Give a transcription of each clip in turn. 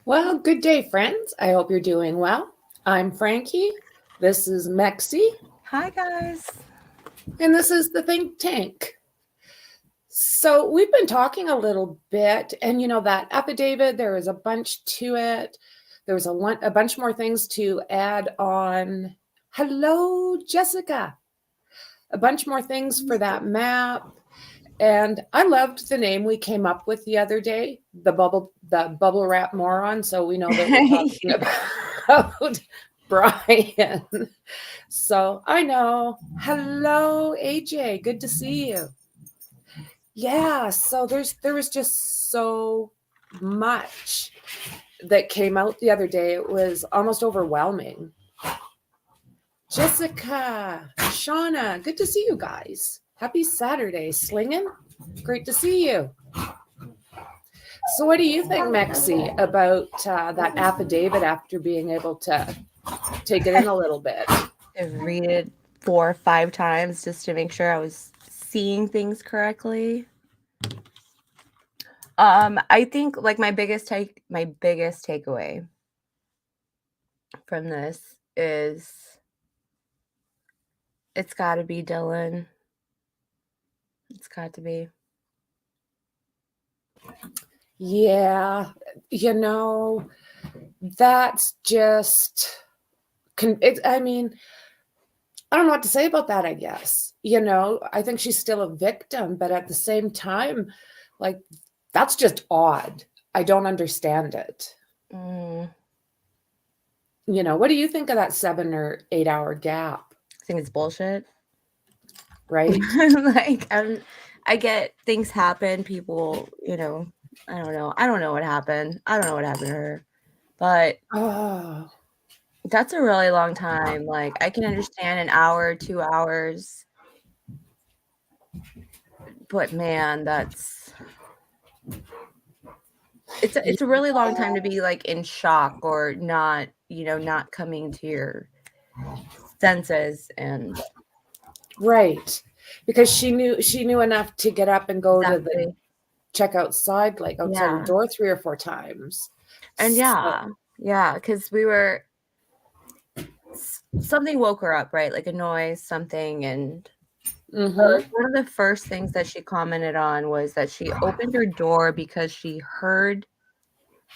Well, good day, friends. I hope you're doing well. I'm Franky. This is Mekci. Hi, guys. And this is the Think Tank. So we've been talking a little bit, and that affidavit, there was a bunch to it. There was a bunch more things to add on. Hello, Jessica. A bunch more things for that map. And I loved the name we came up with the other day, the bubble wrap moron. So we know that we're talking about Bryan. So I know. Hello, AJ. Good to see you. Yeah. So there was just so much that came out the other day. It was almost overwhelming. Jessica, Shauna, good to see you guys. Happy Saturday, slinging. Great to see you. So what do you think, Mekci, about that affidavit after being able to take it in a little bit? I read it 4 or 5 times just to make sure I was seeing things correctly. I think like my biggest takeaway from this is it's got to be Dylan. It's got to be. Yeah, that's just, I mean, I don't know what to say about that, I guess. I think she's still a victim, but at the same time, like, that's just odd. I don't understand it. What do you think of that 7 or 8 hour gap? I think it's bullshit. Right? Like, I get things happen. People, I don't know. I don't know what happened. I don't know what happened to her. But that's a really long time. Like, I can understand an hour, 2 hours. But man, it's a really long time to be like in shock or not, not coming to your senses. And right, because she knew enough to get up and go to the check outside, like outside the door 3 or 4 times. And because something woke her up, right? Like a noise, something. And one of the first things that she commented on was that she opened her door because she heard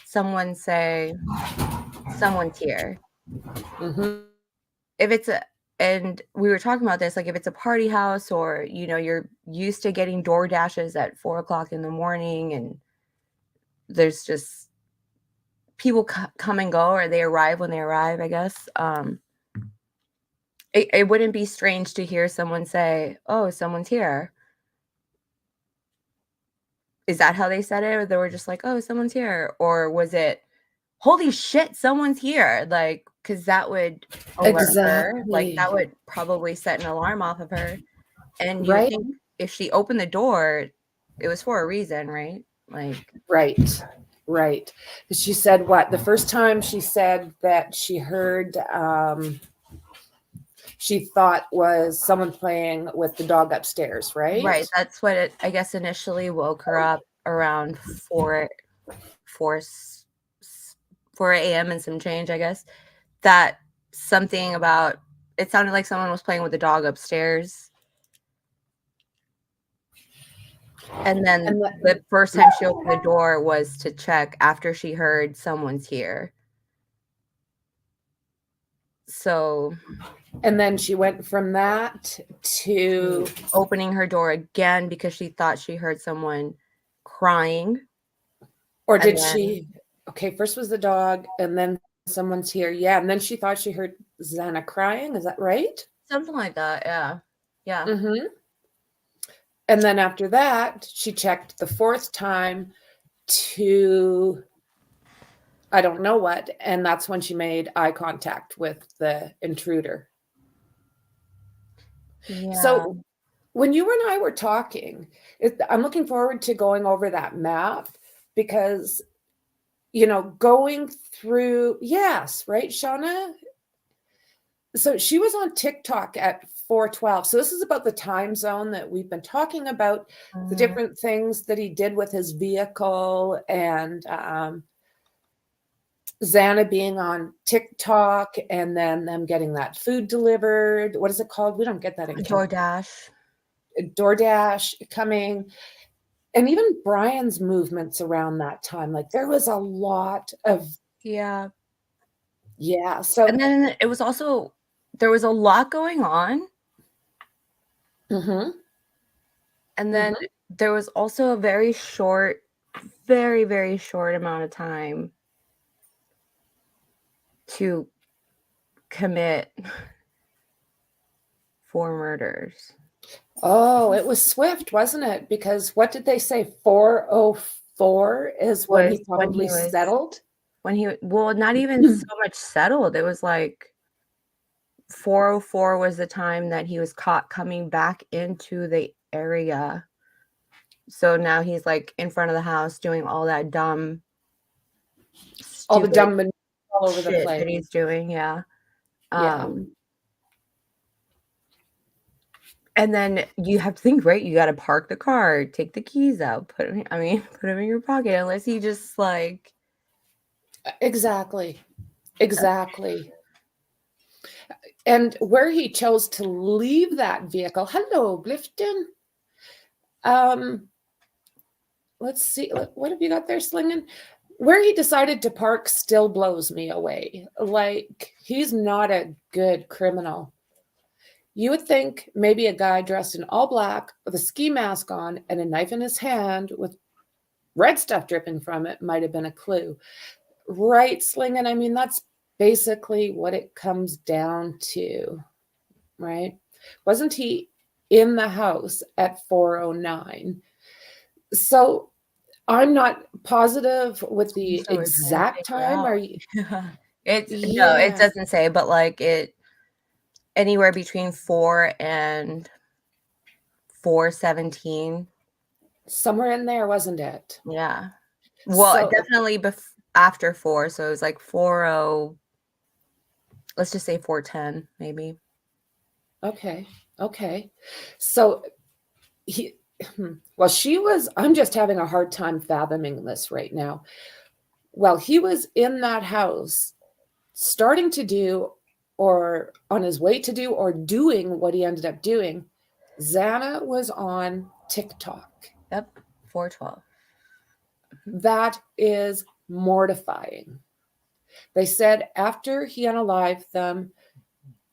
someone say, "Someone's here." And we were talking about this, like if it's a party house or, you're used to getting door dashes at 4 o'clock in the morning and there's just people come and go, or they arrive when they arrive, I guess. It wouldn't be strange to hear someone say, "Oh, someone's here." Is that how they said it? Or they were just like, "Oh, someone's here"? Or was it, "Holy shit, someone's here"? Like, because that would alert her. Like, that would probably set an alarm off of her. And you think if she opened the door, it was for a reason, right? Like, right. She said what? The first time she said that she heard, she thought was someone playing with the dog upstairs, right? Right. That's what it, I guess, initially woke her up around 4 a.m. and some change, I guess. That something about, it sounded like someone was playing with the dog upstairs. And then the first time she opened the door was to check after she heard someone's here. So. And then she went from that to opening her door again because she thought she heard someone crying. Or did she? Okay, first was the dog, and then someone's here. Yeah. And then she thought she heard Xana crying. Is that right? Something like that. Yeah. Yeah. Mm-hmm. And then after that, she checked the fourth time to I don't know what. And that's when she made eye contact with the intruder. Yeah. So when you and I were talking, I'm looking forward to going over that map because, going through, yes, right, Shauna? So she was on TikTok at 4:12. So this is about the time zone that we've been talking about, the different things that he did with his vehicle and Xana being on TikTok and then them getting that food delivered. What is it called? We don't get that in DoorDash. DoorDash coming. And even Bryan's movements around that time. Like there was a lot of Yeah. So and then it was also there was a lot going on. Mm-hmm. And then there was also a very short, very, very short amount of time to commit 4 murders. Oh, it was swift, wasn't it? Because what did they say? 4:04 is when he probably settled? Not even so much settled. It was like 4:04 was the time that he was caught coming back into the area. So now he's like in front of the house doing all that dumb, all the dumb all over the shit place that he's doing. Yeah. And then you have to think, right? You got to park the car, take the keys out, put them in your pocket, unless he just like. Exactly. And where he chose to leave that vehicle. Hello, Blifton. Let's see. What have you got there, Slinging? Where he decided to park still blows me away. Like, he's not a good criminal. You would think maybe a guy dressed in all black with a ski mask on and a knife in his hand with red stuff dripping from it might have been a clue. Right, Slinging? I mean, that's basically what it comes down to, right? Wasn't he in the house at 4:09? So I'm not positive with the exact time. Are you? No, it doesn't say, but like it anywhere between 4 and 4:17. Somewhere in there, wasn't it? Yeah. Well, definitely after 4, so it was like 4:0. Let's just say 4:10, maybe. Okay. So I'm just having a hard time fathoming this right now. Well, he was in that house starting to do or on his way to do or doing what he ended up doing. Xana was on TikTok. Yep, 4:12. That is mortifying. They said after he unalived them,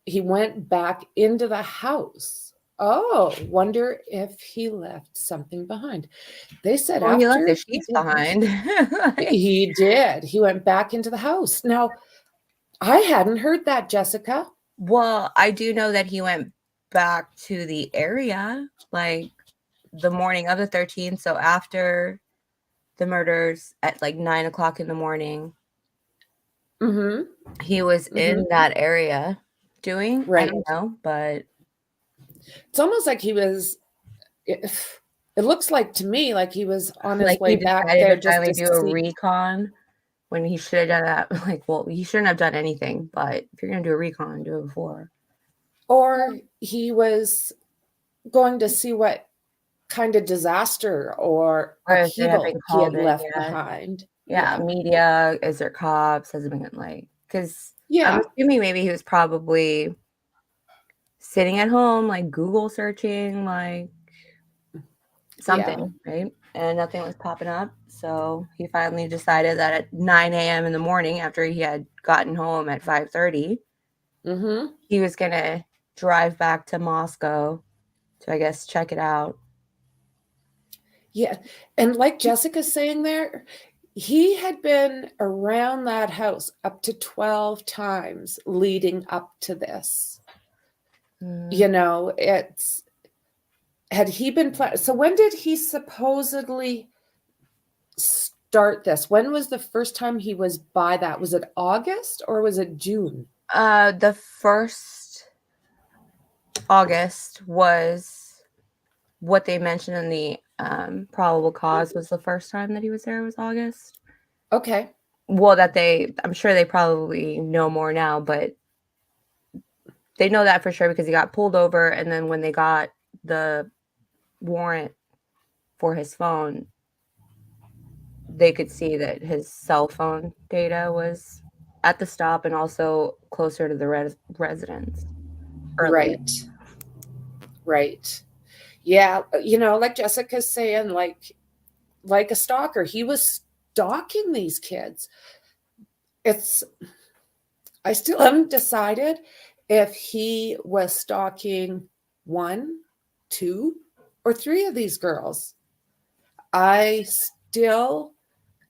he went back into the house. Oh, wonder if he left something behind. They said after he left the sheets behind. He did. He went back into the house. Now, I hadn't heard that, Jessica. Well, I do know that he went back to the area like the morning of the 13th. So after the murders at like 9 o'clock in the morning, he was in that area doing, right. I don't know, but it's almost like he was, it looks like to me like he was on his way back there just to do a recon when he should have done that. Like, well, he shouldn't have done anything, but if you're going to do a recon, do it before. Or he was going to see what kind of disaster or upheaval he had left behind. Yeah, media, is there cops? Has it been like, because I'm assuming maybe he was probably sitting at home, like Google searching, like something, right? And nothing was popping up. So he finally decided that at 9 a.m. in the morning, after he had gotten home at 5:30, he was going to drive back to Moscow to, I guess, check it out. Yeah. And like Jessica's saying there, he had been around that house up to 12 times leading up to this. You know, had he been so when did he supposedly start this? When was the first time he was by that? Was it August or was it June? The first August was what they mentioned in the probable cause was the first time that he was there was August. Okay. Well, I'm sure they probably know more now, but they know that for sure because he got pulled over, and then when they got the warrant for his phone, they could see that his cell phone data was at the stop and also closer to the residence. Earlier. Right. Yeah, you know, like Jessica's saying, like a stalker, he was stalking these kids. I still haven't decided if he was stalking 1, 2, or 3 of these girls. I still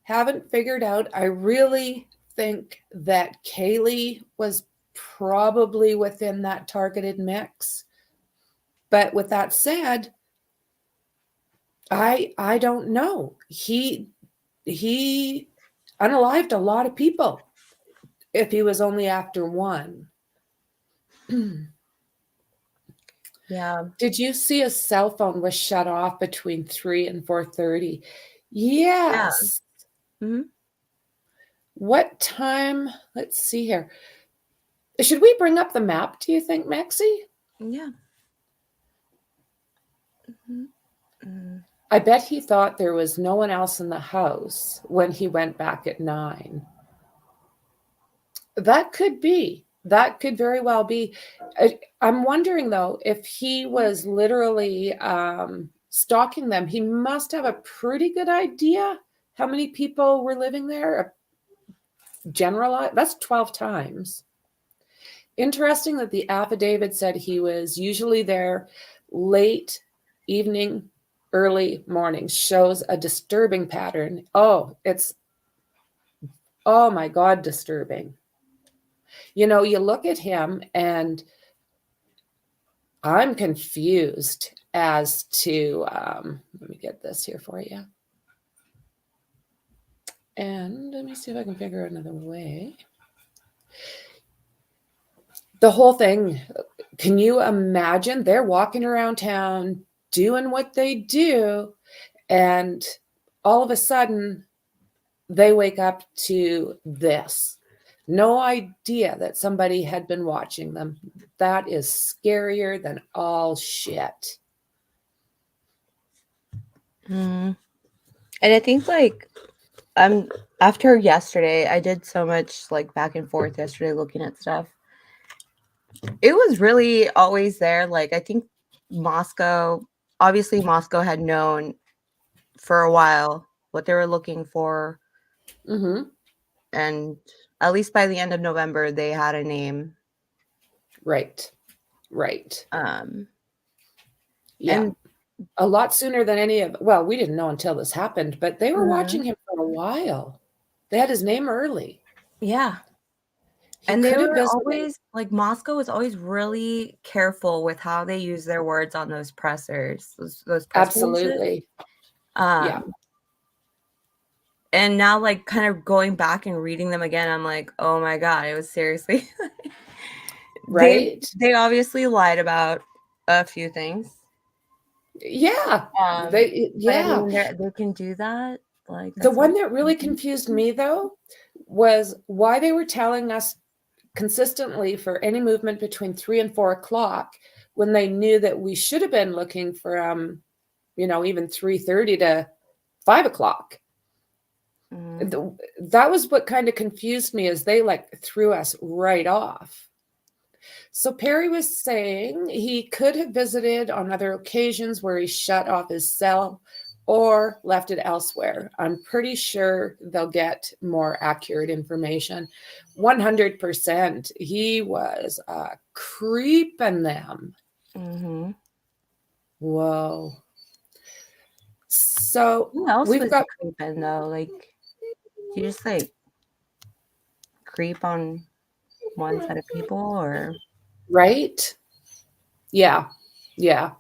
haven't figured out. I really think that Kaylee was probably within that targeted mix. But with that said, I don't know. He unalived a lot of people if he was only after 1. Yeah. Did you see his cell phone was shut off between 3 and 4:30? Yes. Yeah. Mm-hmm. What time? Let's see here. Should we bring up the map, do you think, Mekci? Yeah. Mm-hmm. I bet he thought there was no one else in the house when he went back at 9. That could be. That could very well be. I'm wondering, though, if he was literally stalking them. He must have a pretty good idea how many people were living there. Generalized, that's 12 times. Interesting that the affidavit said he was usually there late evening, early morning. Shows a disturbing pattern. Oh my God, disturbing. You know, you look at him and I'm confused as to, let me get this here for you. And let me see if I can figure out another way. The whole thing, can you imagine? They're walking around town doing what they do, and all of a sudden they wake up to this. No idea that somebody had been watching them. That is scarier than all shit. And I think after yesterday, I did so much back and forth yesterday looking at stuff. It was really always there. I think obviously Moscow had known for a while what they were looking for. Mm-hmm. And at least by the end of November, they had a name. Right. Yeah. And a lot sooner than we didn't know until this happened, but they were watching him for a while. They had his name early. Yeah. And they were always Moscow was always really careful with how they use their words on those pressers, those press absolutely. Yeah. And now, kind of going back and reading them again, I'm like, oh my God, it was seriously right. They obviously lied about a few things. Yeah. They can do that. The one that really confused me, though, was why they were telling us consistently for any movement between 3 and 4 o'clock when they knew that we should have been looking from, even 3:30 to 5 o'clock. That was what kind of confused me, is they threw us right off. So Perry was saying he could have visited on other occasions where he shut off his cell or left it elsewhere. I'm pretty sure they'll get more accurate information. 100%. He was creeping them. Mm-hmm. Whoa. So who else was creeping though? you just like creep on one set of people, or right? Yeah. Yeah.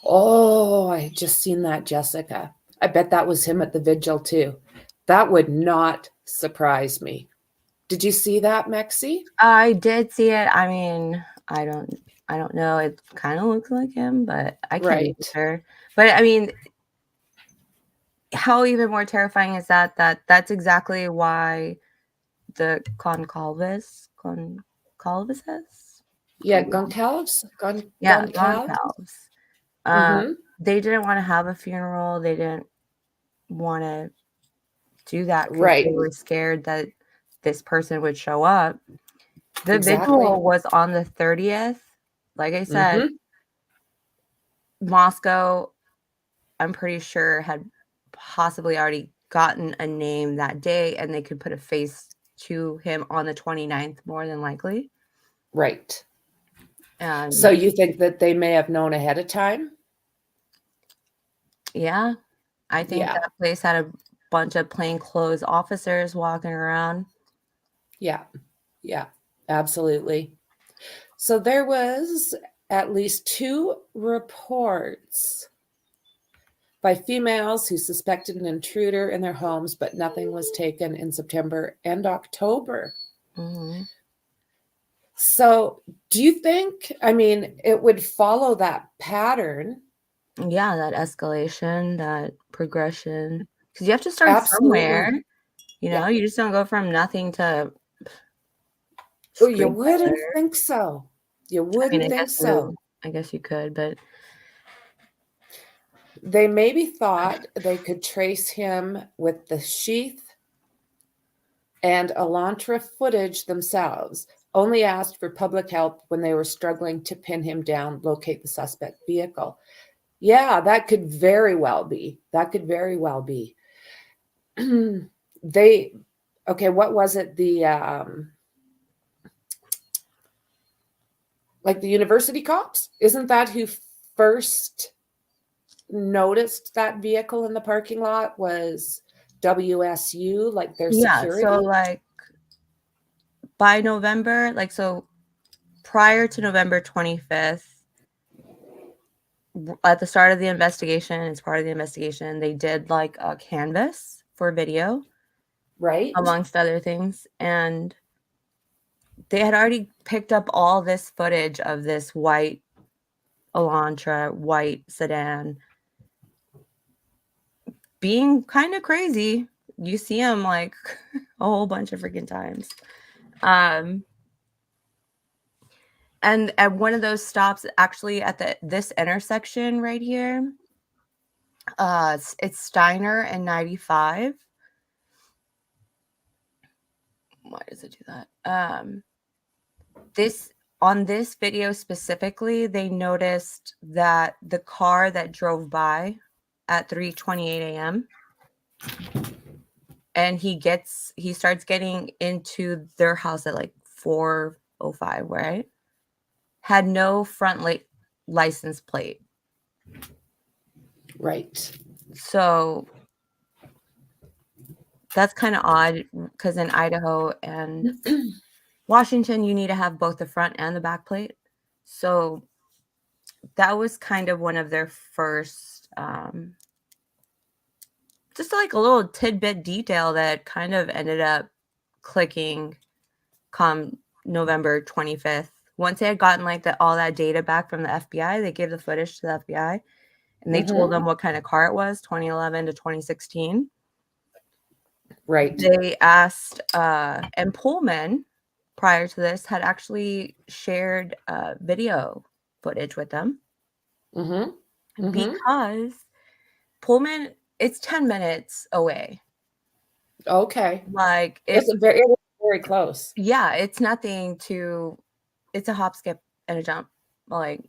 Oh, I just seen that, Jessica. I bet that was him at the vigil too. That would not surprise me. Did you see that, Mekci? I did see it. I mean, I don't know. It kind of looks like him, but I can't be Right. sure. But I mean, how even more terrifying is that's exactly why the Goncalves? Yeah, Goncalves? Yeah, Goncalves? Goncalves. Mm-hmm. They didn't want to have a funeral. They didn't want to do that because Right. they were scared that this person would show up. The Exactly. vigil was on the 30th. Like I said, Mm-hmm. Moscow, I'm pretty sure, had possibly already gotten a name that day, and they could put a face to him on the 29th, more than likely. Right. And So you think that they may have known ahead of time? yeah, I think Yeah. that place had a bunch of plainclothes officers walking around. Yeah. Yeah. Absolutely. So there was at least 2 reports by females who suspected an intruder in their homes, but nothing was taken in September and October. Mm-hmm. So, do you think, I mean, it would follow that pattern? Yeah, that escalation, that progression, because you have to start somewhere. Absolutely. Yeah. You just don't go from nothing to Oh, you street wouldn't killer. think so. You I mean, wouldn't think so. I guess you could, but They maybe thought they could trace him with the sheath and Elantra footage themselves, only asked for public help when they were struggling to pin him down, locate the suspect vehicle. Yeah, that could very well be. That could very well be. They, okay, what was it? Like the university cops? Isn't that who first noticed that vehicle in the parking lot was WSU, like their yeah, so security? like by November, so prior to November 25th, at the start of the investigation, as part of the investigation, they did like a canvas for video, Right? amongst other things. And they had already picked up all this footage of this white Elantra, white sedan, being kind of crazy. You see him like a whole bunch of freaking times. And at one of those stops, actually at this intersection right here, it's Steiner and 95. Why does it do that? This on this video specifically, they noticed that the car that drove by at 3:28 a.m. and he starts getting into their house at like 4:05, right? Had no license plate. Right. So that's kind of odd because in Idaho and Washington, you need to have both the front and the back plate. So that was kind of one of their first, just like a little tidbit detail that kind of ended up clicking come November 25th. Once they had gotten like all that data back from the FBI, they gave the footage to the FBI and they told them what kind of car it was, 2011 to 2016. Right. They asked, and Pullman prior to this had actually shared video footage with them because Pullman, it's 10 minutes away. Okay. Like It was very close. yeah, it's nothing it's a hop, skip, and a jump. Like,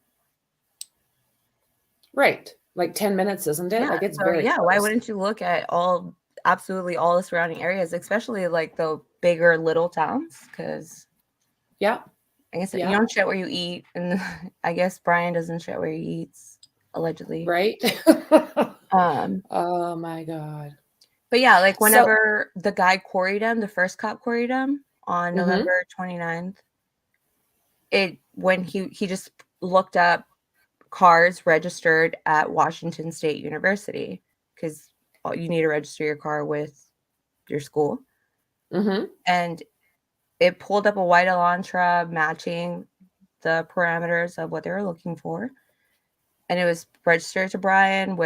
Right. Like 10 minutes, isn't it? yeah. Like it's So very yeah, why close. wouldn't you look at absolutely all the surrounding areas, especially like the bigger little towns? Because Yeah. I guess you Yeah. don't shit where you eat, and I guess Bryan doesn't shit where he eats, allegedly. Right. Oh my God. But yeah, like whenever the guy quarried him, the first cop quarried him on November 29th, when he just looked up cars registered at Washington State University, because you need to register your car with your school. And it pulled up a white Elantra matching the parameters of what they were looking for. And it was registered to Bryan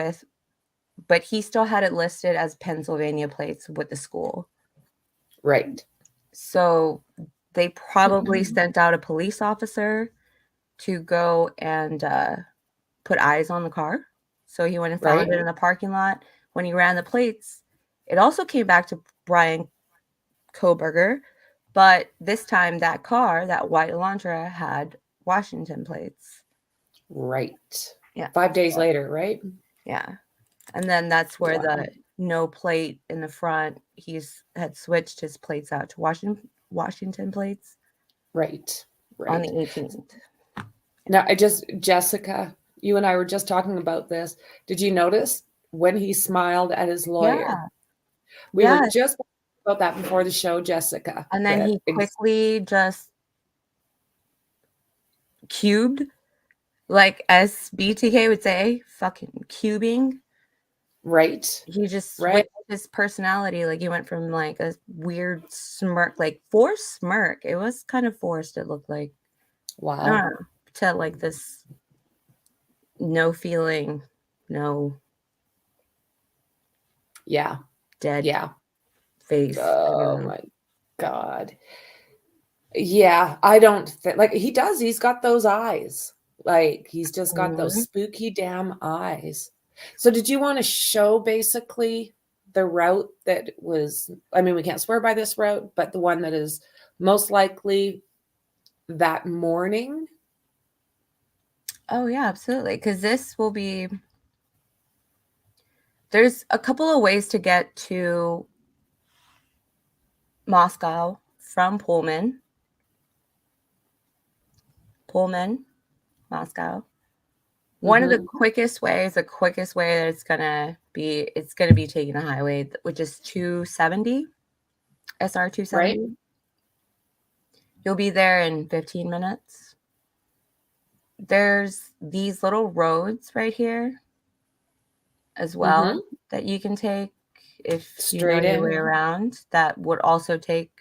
but he still had it listed as Pennsylvania plates with the school. Right. So they probably sent out a police officer to go and put eyes on the car. So he went and found it in the parking lot. When he ran the plates, it also came back to Bryan Kohberger, but this time that car, that white Elantra, had Washington plates. Right. Yeah. 5 days later, right? Yeah. And then that's where the no plate in the front, had switched his plates out to Washington plates. Right. On the 18th. Now, Jessica, you and I were just talking about this. Did you notice when he smiled at his lawyer? Yeah. We were just talking about that before the show, Jessica. And then he quickly just cubed, like as BTK would say, fucking cubing. Right. He just switched his personality. Like he went from like a weird smirk, like forced smirk. It was kind of forced, it looked like. Wow. To like this no feeling, no. Yeah. Dead. Yeah. Face. Oh my God. Yeah. I don't think, like, he does. He's got those eyes. Like, he's just got those spooky damn eyes. So did you want to show basically the route that was, I mean, we can't swear by this route, but the one that is most likely that morning? Oh, yeah, absolutely. Because this will be, there's a couple of ways to get to Moscow from Pullman, Moscow. One of the quickest ways that it's gonna be taking a highway, which is 270, SR 270. Right. You'll be there in 15 minutes. There's these little roads right here as well that you can take if you know your way around. That would also take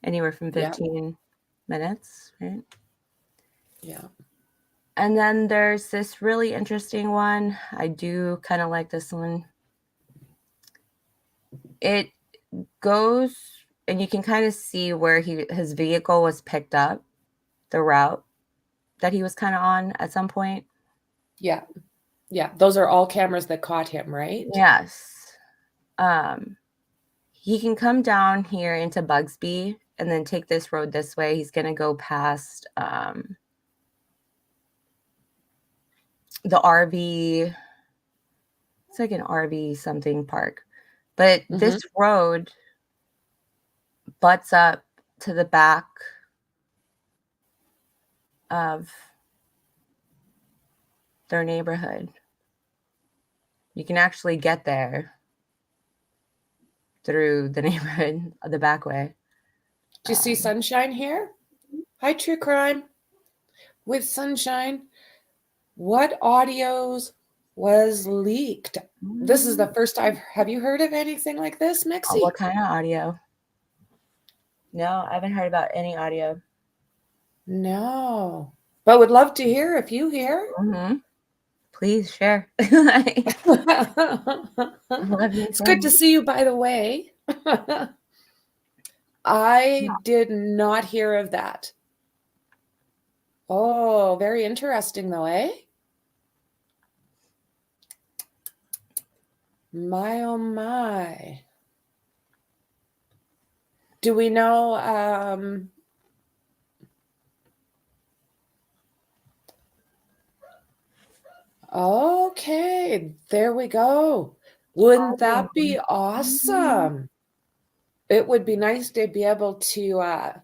anywhere from 15 minutes, right? Yeah. And then there's this really interesting one. I do kind of like this one. It goes, and you can kind of see where his vehicle was picked up, the route that he was kind of on at some point. Yeah. Yeah. Those are all cameras that caught him, right? Yes. He can come down here into Bugsby and then take this road this way. He's going to go past the RV. It's like an RV something park. But this road butts up to the back of their neighborhood. You can actually get there through the neighborhood, the back way. Do you see Sunshine here? Hi, True Crime. With Sunshine, what audios was leaked? This is the first have you heard of anything like this, Mekci? What kind of audio? No, I haven't heard about any audio. No, but would love to hear if you hear. Please share. It's good to see you, by the way. I did not hear of that. Oh, very interesting though, eh? My, oh my. Do we know, okay, there we go. Wouldn't that be awesome? It would be nice to be able to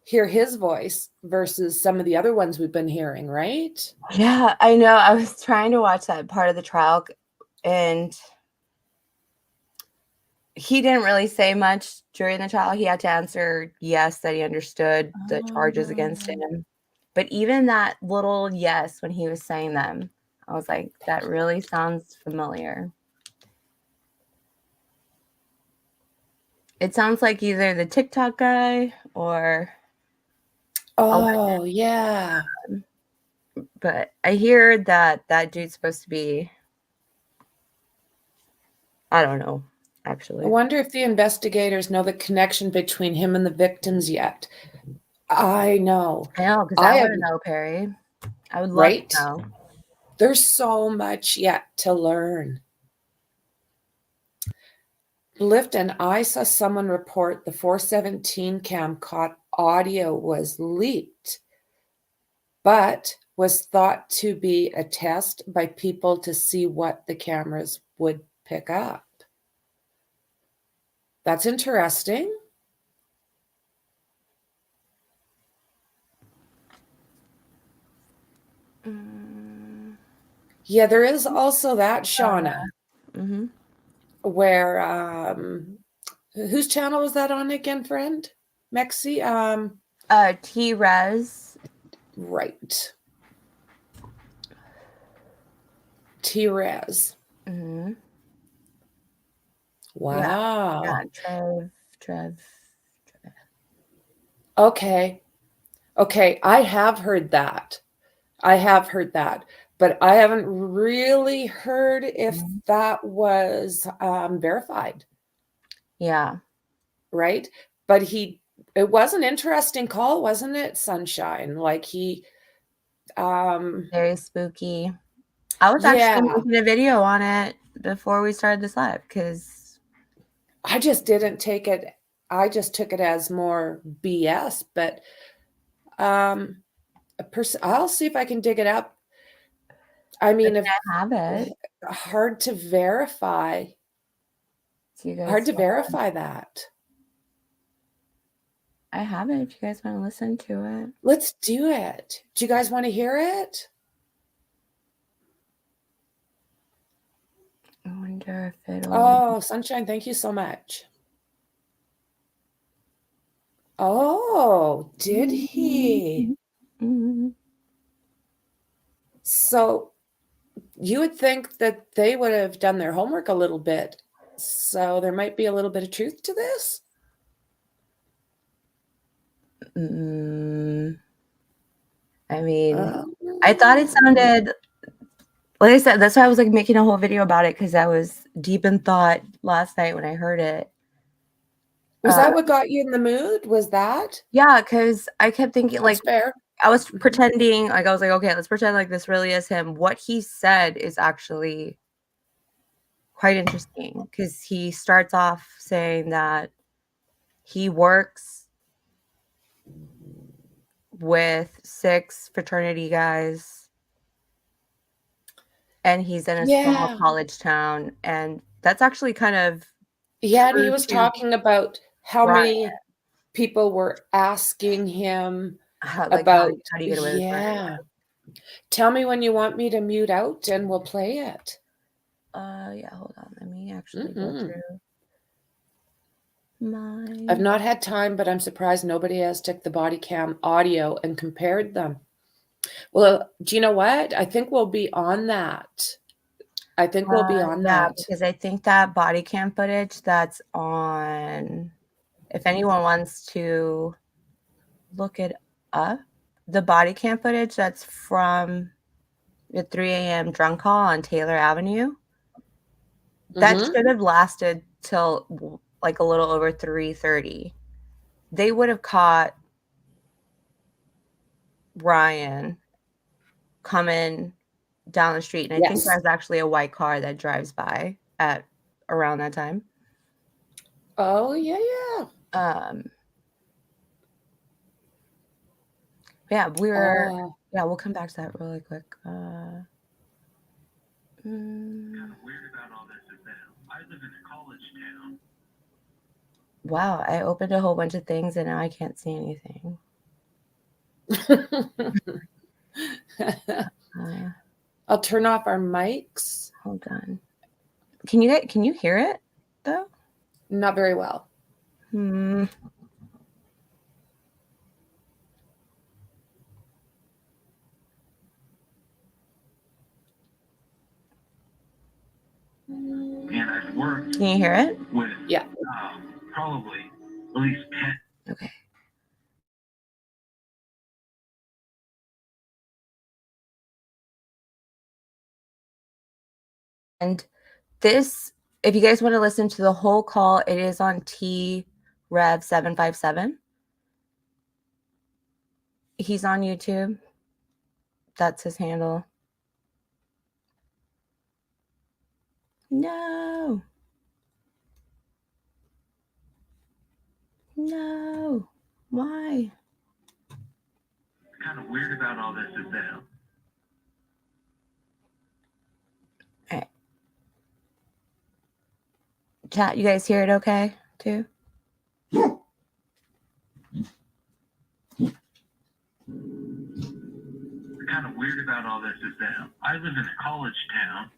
hear his voice versus some of the other ones we've been hearing, right? Yeah, I know. I was trying to watch that part of the trial, and he didn't really say much during the trial. He had to answer yes, that he understood the charges against him. But even that little yes, when he was saying them, I was like, that really sounds familiar. It sounds like either the TikTok guy or... Oh, yeah. But I hear that dude's supposed to be... I don't know, actually. I wonder if the investigators know the connection between him and the victims yet. I know. I know, because I want to know, Perry. I would love to know. There's so much yet to learn. Lyft and I saw someone report the 417 cam caught audio was leaked, but was thought to be a test by people to see what the cameras would pick up. That's interesting. Yeah, there is also that, Shauna, where whose channel was that on again, friend? Mekci? T-Rez. Right. T-Rez. Wow. Yeah, Trev. Okay. I have heard that. But I haven't really heard if that was verified. Yeah. Right? But it was an interesting call, wasn't it, Sunshine? Like very spooky. I was actually making a video on it before we started this live because I just didn't take it. I just took it as more BS, but I'll see if I can dig it up. I mean, if I have it, hard to verify. Hard to verify that. I have it if you guys want to listen to it. Let's do it. Do you guys want to hear it? I wonder if it'll... Oh, Sunshine, thank you so much. Oh, did he? So you would think that they would have done their homework a little bit. So there might be a little bit of truth to this. I mean, I thought it sounded... Like I said, that's why I was like making a whole video about it, because I was deep in thought last night when I heard it. Was that what got you in the mood? Was that? Yeah, because I kept thinking, That's fair. I was pretending, I was like, okay, let's pretend like this really is him. What he said is actually quite interesting, because he starts off saying that he works with 6 fraternity guys and he's in a small college town, and that's actually kind of... Yeah, and he was talking about how many people were asking him about, how do you get away with murder? Tell me when you want me to mute out and we'll play it. Yeah, hold on. Let me actually go through my... I've not had time, but I'm surprised nobody has took the body cam audio and compared them. Well, do you know what? I think we'll be on that. Yeah, because I think that body cam footage that's on... If anyone wants to look it up, the body cam footage that's from the 3 a.m. drunk call on Taylor Avenue, that should have lasted till like a little over 3:30. They would have caught Bryan coming down the street, and I think there's actually a white car that drives by at around that time. Oh, yeah. Yeah, we'll come back to that really quick. Wow, I opened a whole bunch of things and now I can't see anything. I'll turn off our mics. Hold on. Can you hear it though? Not very well. And I've worked. Can you hear it? With yeah, probably at least 10. Okay. And this, if you guys want to listen to the whole call, it is on T-Rev 757. He's on YouTube. That's his handle. No. No. Why? Kind of weird about all this is that. All right. Chat, you guys hear it okay too? Kind of weird about all this is that I live in a college town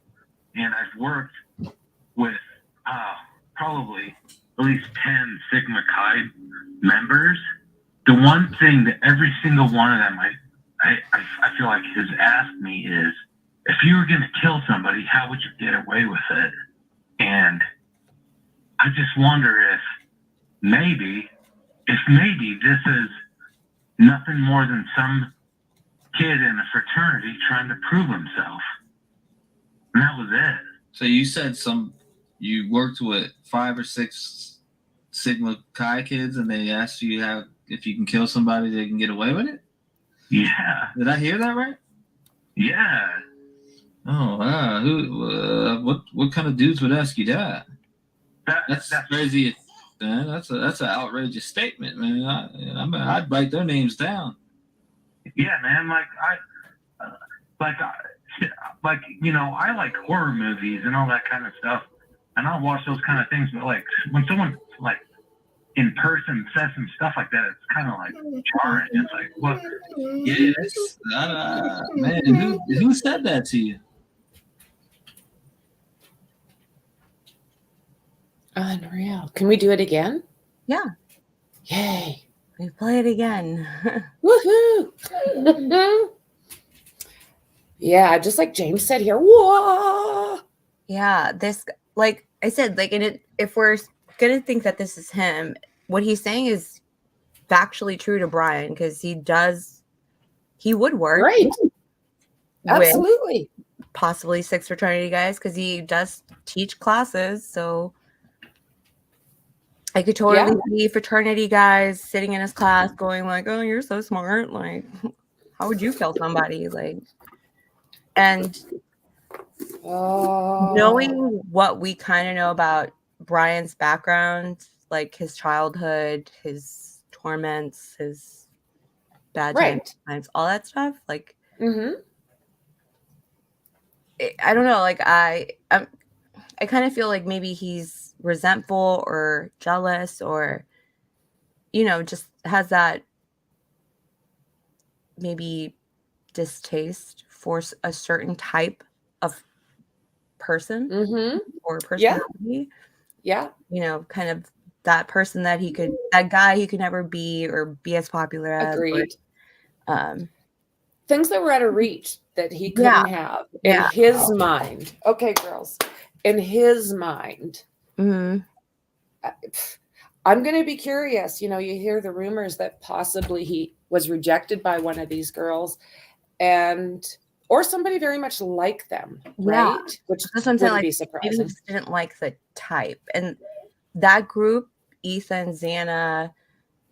and I've worked with probably at least 10 Sigma Chi members. The one thing that every single one of them I feel like has asked me is, if you were going to kill somebody, how would you get away with it? And I just wonder if maybe this is nothing more than some kid in a fraternity trying to prove himself. And that was it. So you said you worked with 5 or 6 Sigma Chi kids and they asked you if you can kill somebody, they can get away with it? Yeah. Did I hear that right? Yeah. Oh, wow. What kind of dudes would ask you that? That's crazy. Man, that's an outrageous statement, man. I'd write their names down. Yeah, man. Like you know, I like horror movies and all that kind of stuff, and I'll watch those kind of things. But like when someone like in person says some stuff like that, it's kind of like jarring. It's like, what? Yeah, man. Who said that to you? Unreal. Can we do it again? Yeah. Yay. We play it again. Woohoo. Yeah, just like James said here. Whoa. Yeah, this, like I said, like if we're gonna think that this is him, what he's saying is factually true to Bryan, because he would work. Right. Absolutely. Possibly 6 fraternity guys, because he does teach classes. So I could totally see fraternity guys sitting in his class going like, oh, you're so smart. Like, how would you kill somebody? Like, and knowing what we kind of know about Bryan's background, like his childhood, his torments, his bad times, all that stuff, like, I don't know, like I kind of feel like maybe he's resentful or jealous, or just has that maybe distaste for a certain type of person or personality. Yeah. Kind of that person that guy he could never be or be as popular as. Agreed. Or, things that were out of reach that he couldn't have in his mind. Okay, girls, in his mind. I'm going to be curious. You hear the rumors that possibly he was rejected by one of these girls, or somebody very much like them, right? Which wouldn't be surprising. Maybe he just didn't like the type. And that group, Ethan, Xana,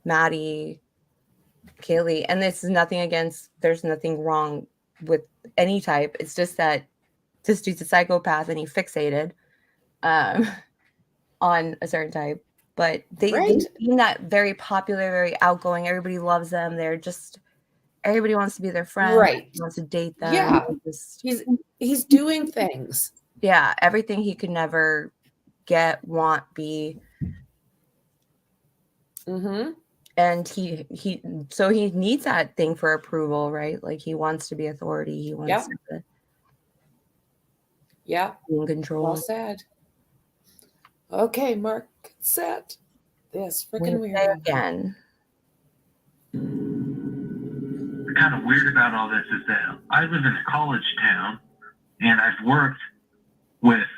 Maddie, Kaylee, and this is nothing against, there's nothing wrong with any type. It's just that this dude's a psychopath and he fixated on a certain type. But they seem that very popular, very outgoing. Everybody loves them. Everybody wants to be their friend. Right. Wants to date them. Yeah. He's doing things. Yeah. Everything he could never get, want, be. And he needs that thing for approval, right? Like he wants to be authority. He wants to be in control. Well said. Okay, Mark, set this freaking weird again. What's kind of weird about all this is that I live in a college town, and I've worked with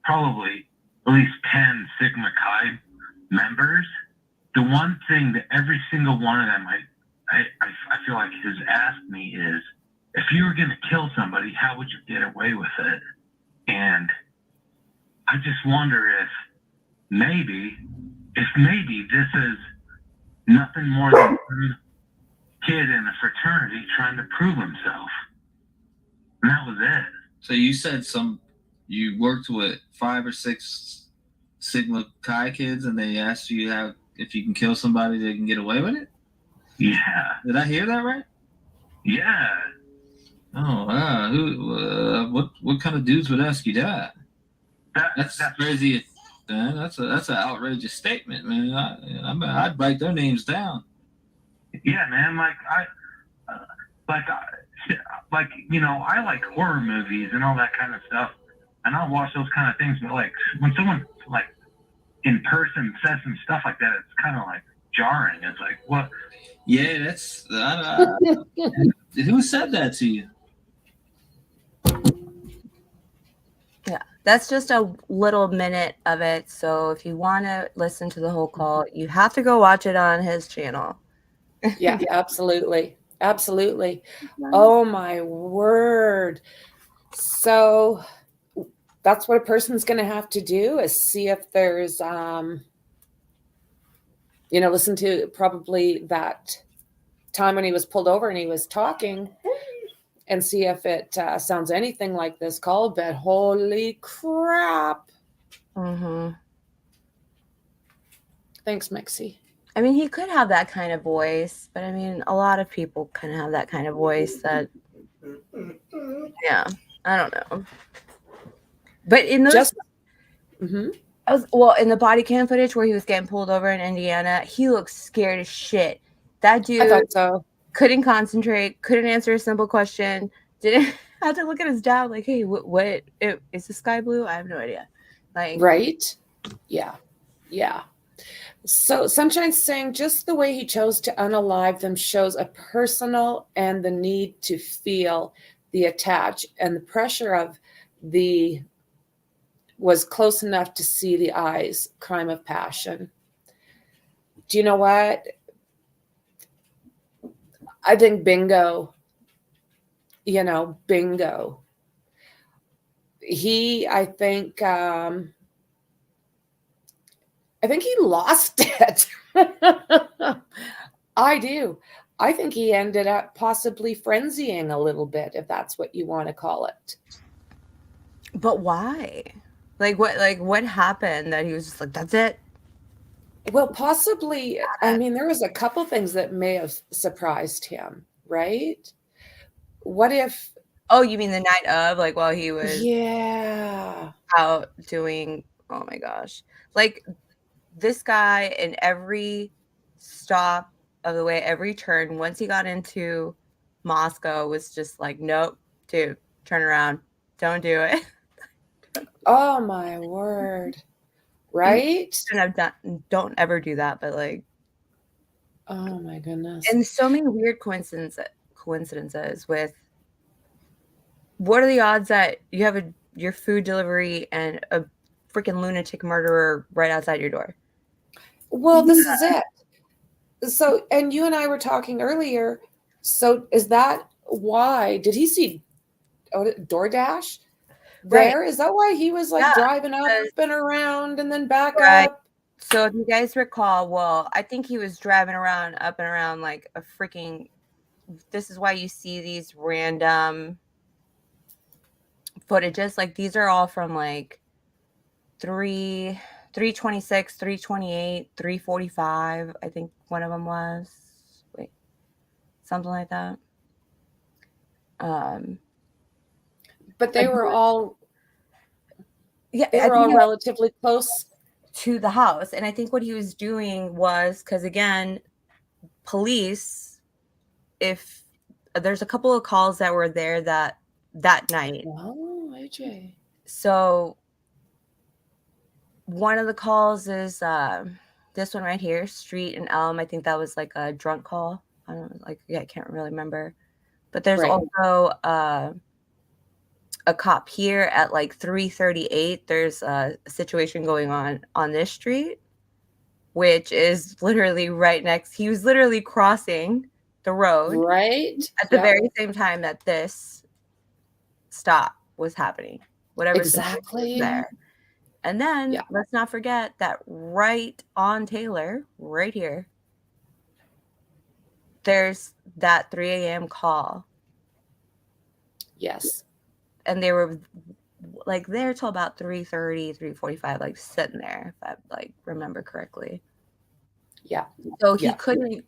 probably at least 10 Sigma Chi members. The one thing that every single one of them I feel like has asked me is, if you were going to kill somebody, how would you get away with it? And I just wonder if maybe this is nothing more than some kid in a fraternity trying to prove himself. And that was it. So you said you worked with 5 or 6 Sigma Chi kids, and they asked you if you can kill somebody, they can get away with it? Yeah. Did I hear that right? Yeah. Oh, wow. What kind of dudes would ask you that? That's crazy. Man. That's an outrageous statement, man. I'd write their names down. Yeah, man. Like you know, I like horror movies and all that kind of stuff, and I'll watch those kind of things. But like when someone like in person says some stuff like that, it's kind of like jarring. It's like, what? Yeah, that's who said that to you? Yeah, that's just a little minute of it. So if you want to listen to the whole call, you have to go watch it on his channel. Yeah, absolutely. Absolutely. Oh my word. So that's what a person's going to have to do, is see if there's, listen to probably that time when he was pulled over and he was talking, and see if it sounds anything like this call. But holy crap. Mm-hmm. Thanks, Mekci. I mean, he could have that kind of voice, but I mean, a lot of people can have that kind of voice that, yeah, I don't know. But in those, in the body cam footage where he was getting pulled over in Indiana, he looked scared as shit. That dude, I thought so. Couldn't concentrate, couldn't answer a simple question, didn't have to look at his dad like, hey, what is the sky blue? I have no idea. Like, right? Yeah. So Sunshine's saying just the way he chose to unalive them shows a personal and the need to feel the attach, and the pressure of was close enough to see the eyes. Crime of passion. Do you know what? I think bingo. Bingo. I think he lost it. I do. I think he ended up possibly frenzying a little bit, if that's what you want to call it. But why? What happened that he was just like, that's it? Well, possibly, I mean, there was a couple things that may have surprised him, right? What if... Oh, you mean the night of, like, while he was out doing, oh my gosh. Like, this guy in every stop of the way, every turn, once he got into Moscow, was just like, nope, dude, turn around. Don't do it. Oh my word. Right? Don't ever do that, but like, oh my goodness. And so many weird coincidences with, what are the odds that you have your food delivery and a freaking lunatic murderer right outside your door? Well, this is it. So, and you and I were talking earlier. So is that why? Did he see DoorDash there? Right. Is that why he was like driving up and around and then back up? So if you guys recall, well, I think he was driving around up and around like a freaking, this is why you see these random footages. Like these are all from like 326, 328, 345. I think one of them was. Wait, something like that. But they were all, they were all relatively close to the house. And I think what he was doing was, because again, police, if there's a couple of calls that were there that night. Oh, AJ. So one of the calls is this one right here, Street and Elm. I think that was like a drunk call. I don't know, like, yeah, I can't really remember. But there's also a cop here at like 3:38. There's a situation going on this street, which is literally right next. He was literally crossing the road at the very same time that this stop was happening. Whatever exactly was there. And then let's not forget that right on Taylor, right here, there's that 3 a.m. call. Yes. And they were like there till about 3:30, 3:45, like sitting there, if I like remember correctly. Yeah. So he couldn't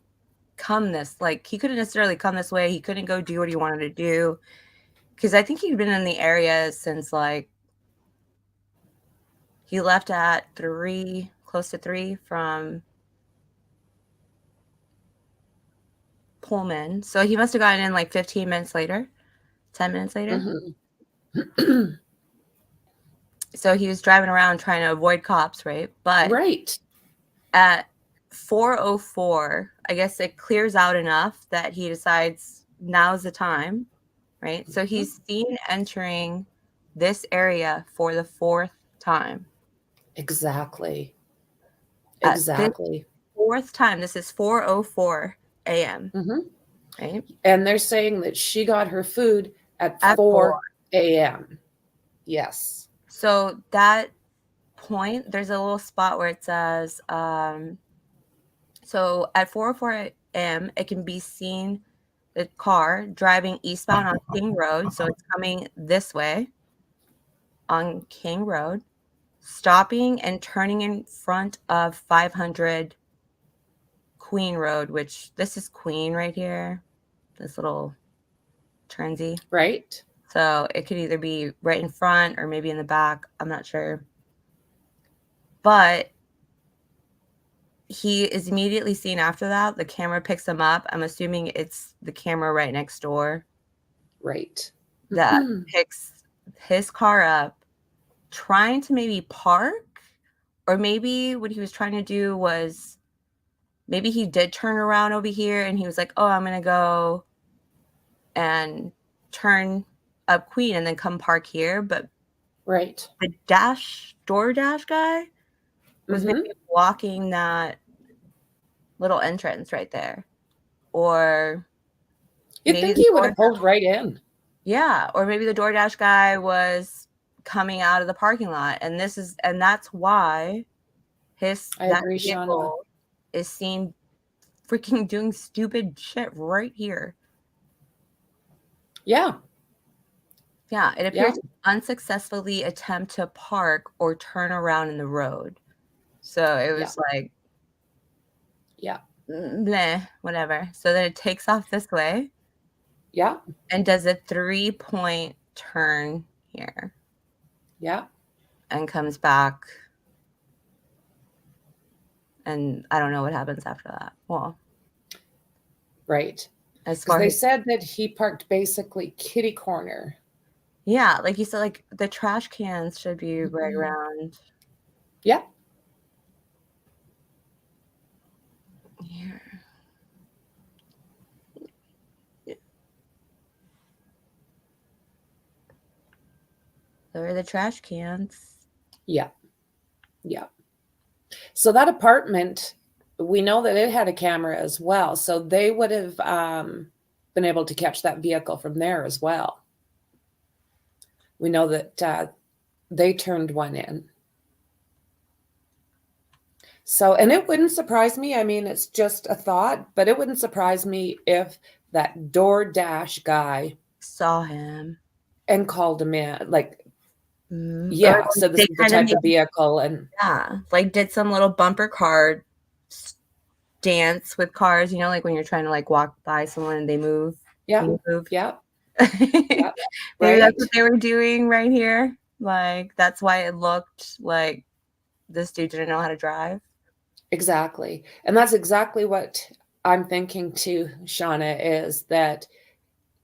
come he couldn't necessarily come this way. He couldn't go do what he wanted to do. Because I think he'd been in the area since like he left at 3, close to 3 from Pullman. So he must have gotten in like 15 minutes later, 10 minutes later. Mm-hmm. So he was driving around trying to avoid cops, right? But at 4:04, I guess it clears out enough that he decides now's the time, right? So he's seen entering this area for the 4th time. Exactly. This 4th time. This is 4:04 a.m. Mm-hmm. Right? And they're saying that she got her food at 4 a.m. Yes. So that point, there's a little spot where it says, so at 4:04 a.m., it can be seen the car driving eastbound on King Road. So it's coming this way on King Road, stopping and turning in front of 500 Queen Road, which this is Queen right here, this little turnsy. Right. So it could either be right in front or maybe in the back. I'm not sure. But he is immediately seen after that. The camera picks him up. I'm assuming it's the camera right next door. Right. That picks his car up, trying to maybe park, or maybe what he was trying to do was maybe he did turn around over here and he was like, oh, I'm going to go and turn up Queen and then come park here. But the DoorDash guy was maybe blocking that little entrance right there. Or you'd think he would have pulled right in. Yeah. Or maybe the DoorDash guy was coming out of the parking lot. And that's why that vehicle is seen freaking doing stupid shit right here. Yeah. Yeah. It appears to unsuccessfully attempt to park or turn around in the road. So it was like, bleh, whatever. So then it takes off this way. Yeah. And does a 3-point turn here. Yeah. And comes back. And I don't know what happens after that. Well. Right. As far as they said that he parked basically kitty corner. Yeah. Like you said, like the trash cans should be right around. Yeah. Here. There are the trash cans. Yeah. Yeah. So that apartment, we know that it had a camera as well. So they would have been able to catch that vehicle from there as well. We know that they turned one in. So, and it wouldn't surprise me. I mean, it's just a thought, but it wouldn't surprise me if that DoorDash guy saw him and called him in. Like, yeah, so this is the type of vehicle. And like did some little bumper car dance with cars, you know, like when you're trying to like walk by someone and they move. Yeah. Maybe that's what they were doing right here. Like, that's why it looked like this dude didn't know how to drive. Exactly. And that's exactly what I'm thinking too, Shauna, is that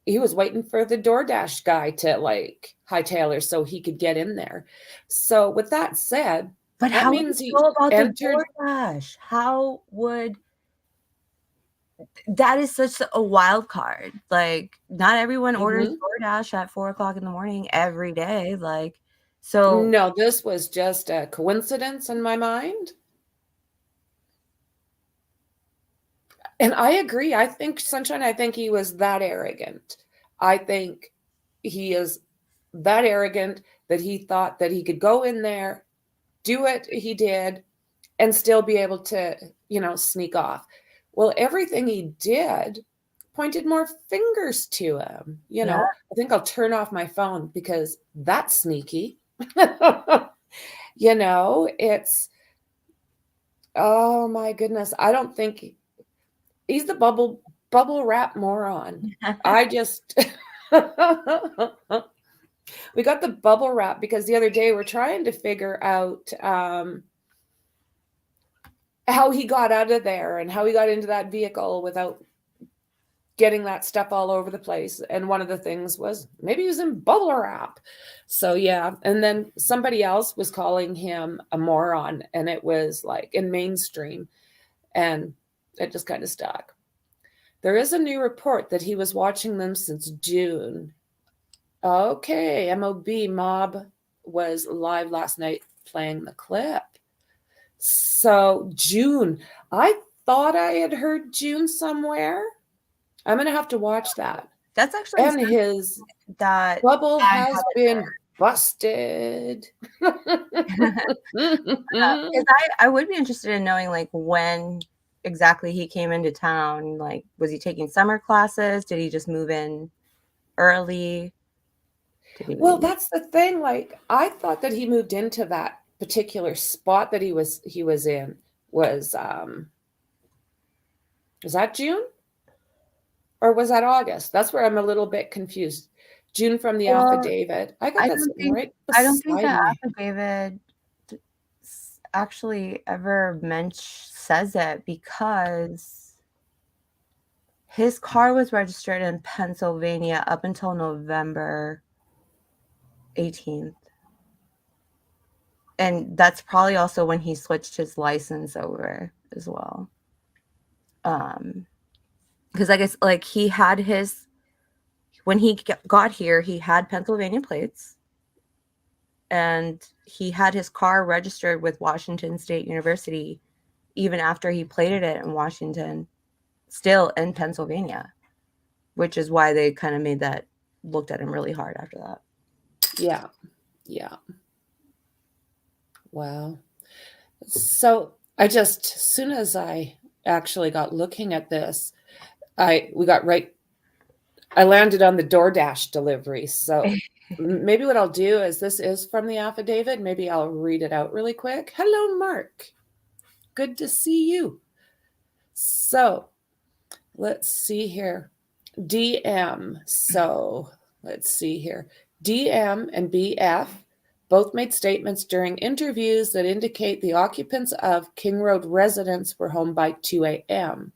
he was waiting for the DoorDash guy to like hightail her so he could get in there. So with that said, but that how means would he you know about entered the DoorDash? How would that is such a wild card. Like, not everyone orders DoorDash at 4:00 in the morning every day. Like, so no, this was just a coincidence in my mind. And I agree. I think, Sunshine, I think he was that arrogant. I think he is that arrogant that he thought that he could go in there, do what he did, and still be able to, sneak off. Well, everything he did pointed more fingers to him. Yeah. I think I'll turn off my phone because that's sneaky. It's, oh my goodness. I don't think he's the bubble wrap moron. I just we got the bubble wrap because the other day we're trying to figure out how he got out of there and how he got into that vehicle without getting that stuff all over the place. And one of the things was maybe he was in bubble wrap. So yeah. And then somebody else was calling him a moron, and it was like in mainstream, and it just kind of stuck. There is a new report that he was watching them since June. Okay, Mob was live last night playing the clip. So June, I thought I had heard June somewhere. I'm going to have to watch that. That's actually, and his that bubble has been busted. I would be interested in knowing like when exactly he came into town. Like, was he taking summer classes? Did he just move in early? Well, that's the thing. Like, I thought that he moved into that particular spot that he was in was that June? Or was that August? That's where I'm a little bit confused. June from the affidavit. I got that right. I don't think the affidavit actually ever says it, because his car was registered in Pennsylvania up until November 18th. And that's probably also when he switched his license over as well. Because I guess like he had when he got here, he had Pennsylvania plates, and he had his car registered with Washington State University even after he plated it in Washington, still in Pennsylvania, which is why they kind of looked at him really hard after that. Yeah. Yeah. Wow. So as soon as I actually got looking at this, I landed on the DoorDash delivery. So maybe what I'll do is, this is from the affidavit. Maybe I'll read it out really quick. Hello, Mark. Good to see you. So let's see here. DM. So let's see here. DM and BF both made statements during interviews that indicate the occupants of King Road residence were home by 2 a.m.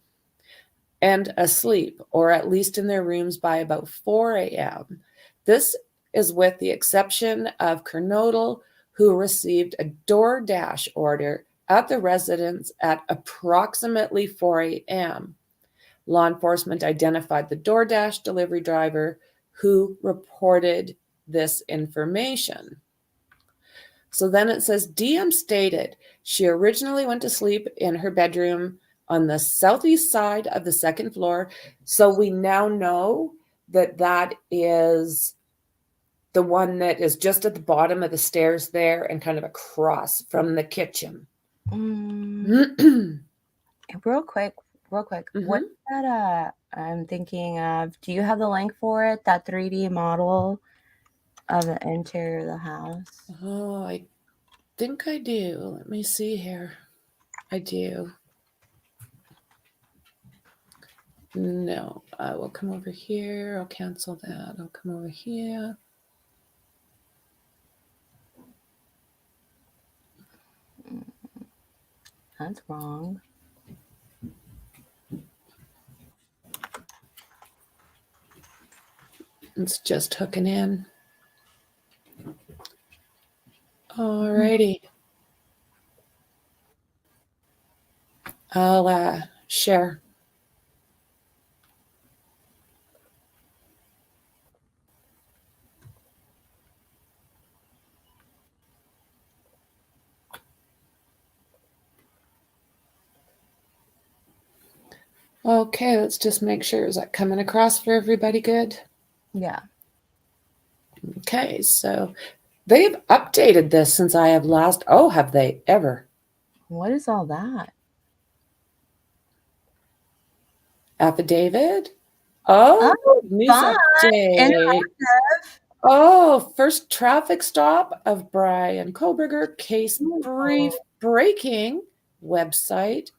and asleep, or at least in their rooms by about 4 a.m. This is with the exception of Kernodle, who received a DoorDash order at the residence at approximately 4 a.m. Law enforcement identified the DoorDash delivery driver who reported this information. So then it says, DM stated she originally went to sleep in her bedroom on the southeast side of the second floor. So we now know that is the one that is just at the bottom of the stairs there and kind of across from the kitchen. Real quick. Mm-hmm. What's that? I'm thinking of, do you have the link for it? That 3D model of the interior of the house? Oh, I think I do. Let me see here. I do. No, I will come over here. I'll cancel that. I'll come over here. That's wrong. It's just hooking in. All righty. I'll share. Okay, let's just make sure. Is that coming across for everybody good? Yeah. Okay, so they've updated this since I have last. Oh, have they ever? What is all that? Affidavit? Oh, news update. Oh, first traffic stop of Bryan Koberger, case brief breaking website.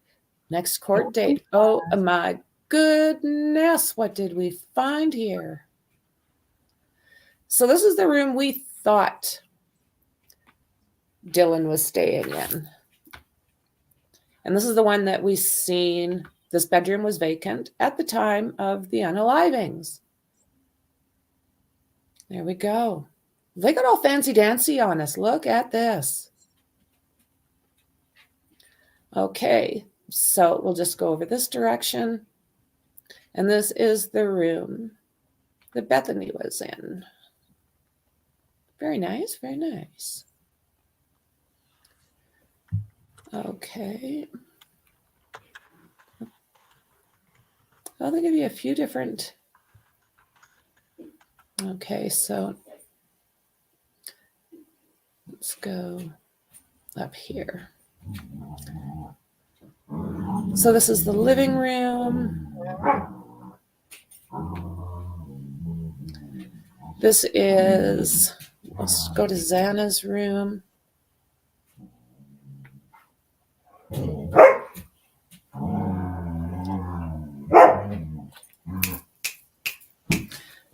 Next court date. Oh my goodness, what did we find here? So this is the room we thought Dylan was staying in. And this is the one that we seen. This bedroom was vacant at the time of the unalivings. There we go. They got all fancy dancy on us. Look at this. Okay, so we'll just go over this direction. And this is the room that Bethany was in. Very nice, very nice. Okay. Well, they give you a few different. Okay, so let's go up here. So this is the living room. This is, let's go to Xana's room.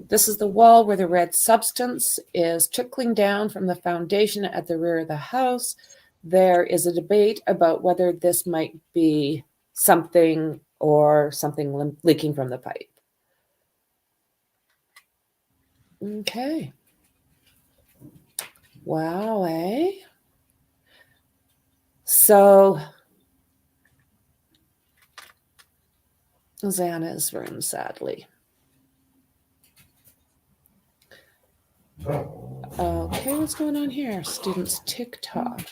This is the wall where the red substance is trickling down from the foundation at the rear of the house. There is a debate about whether this might be something or something leaking from the pipe. Okay. Wow, eh? So, Xana's room, sadly. Okay, what's going on here? Students TikTok.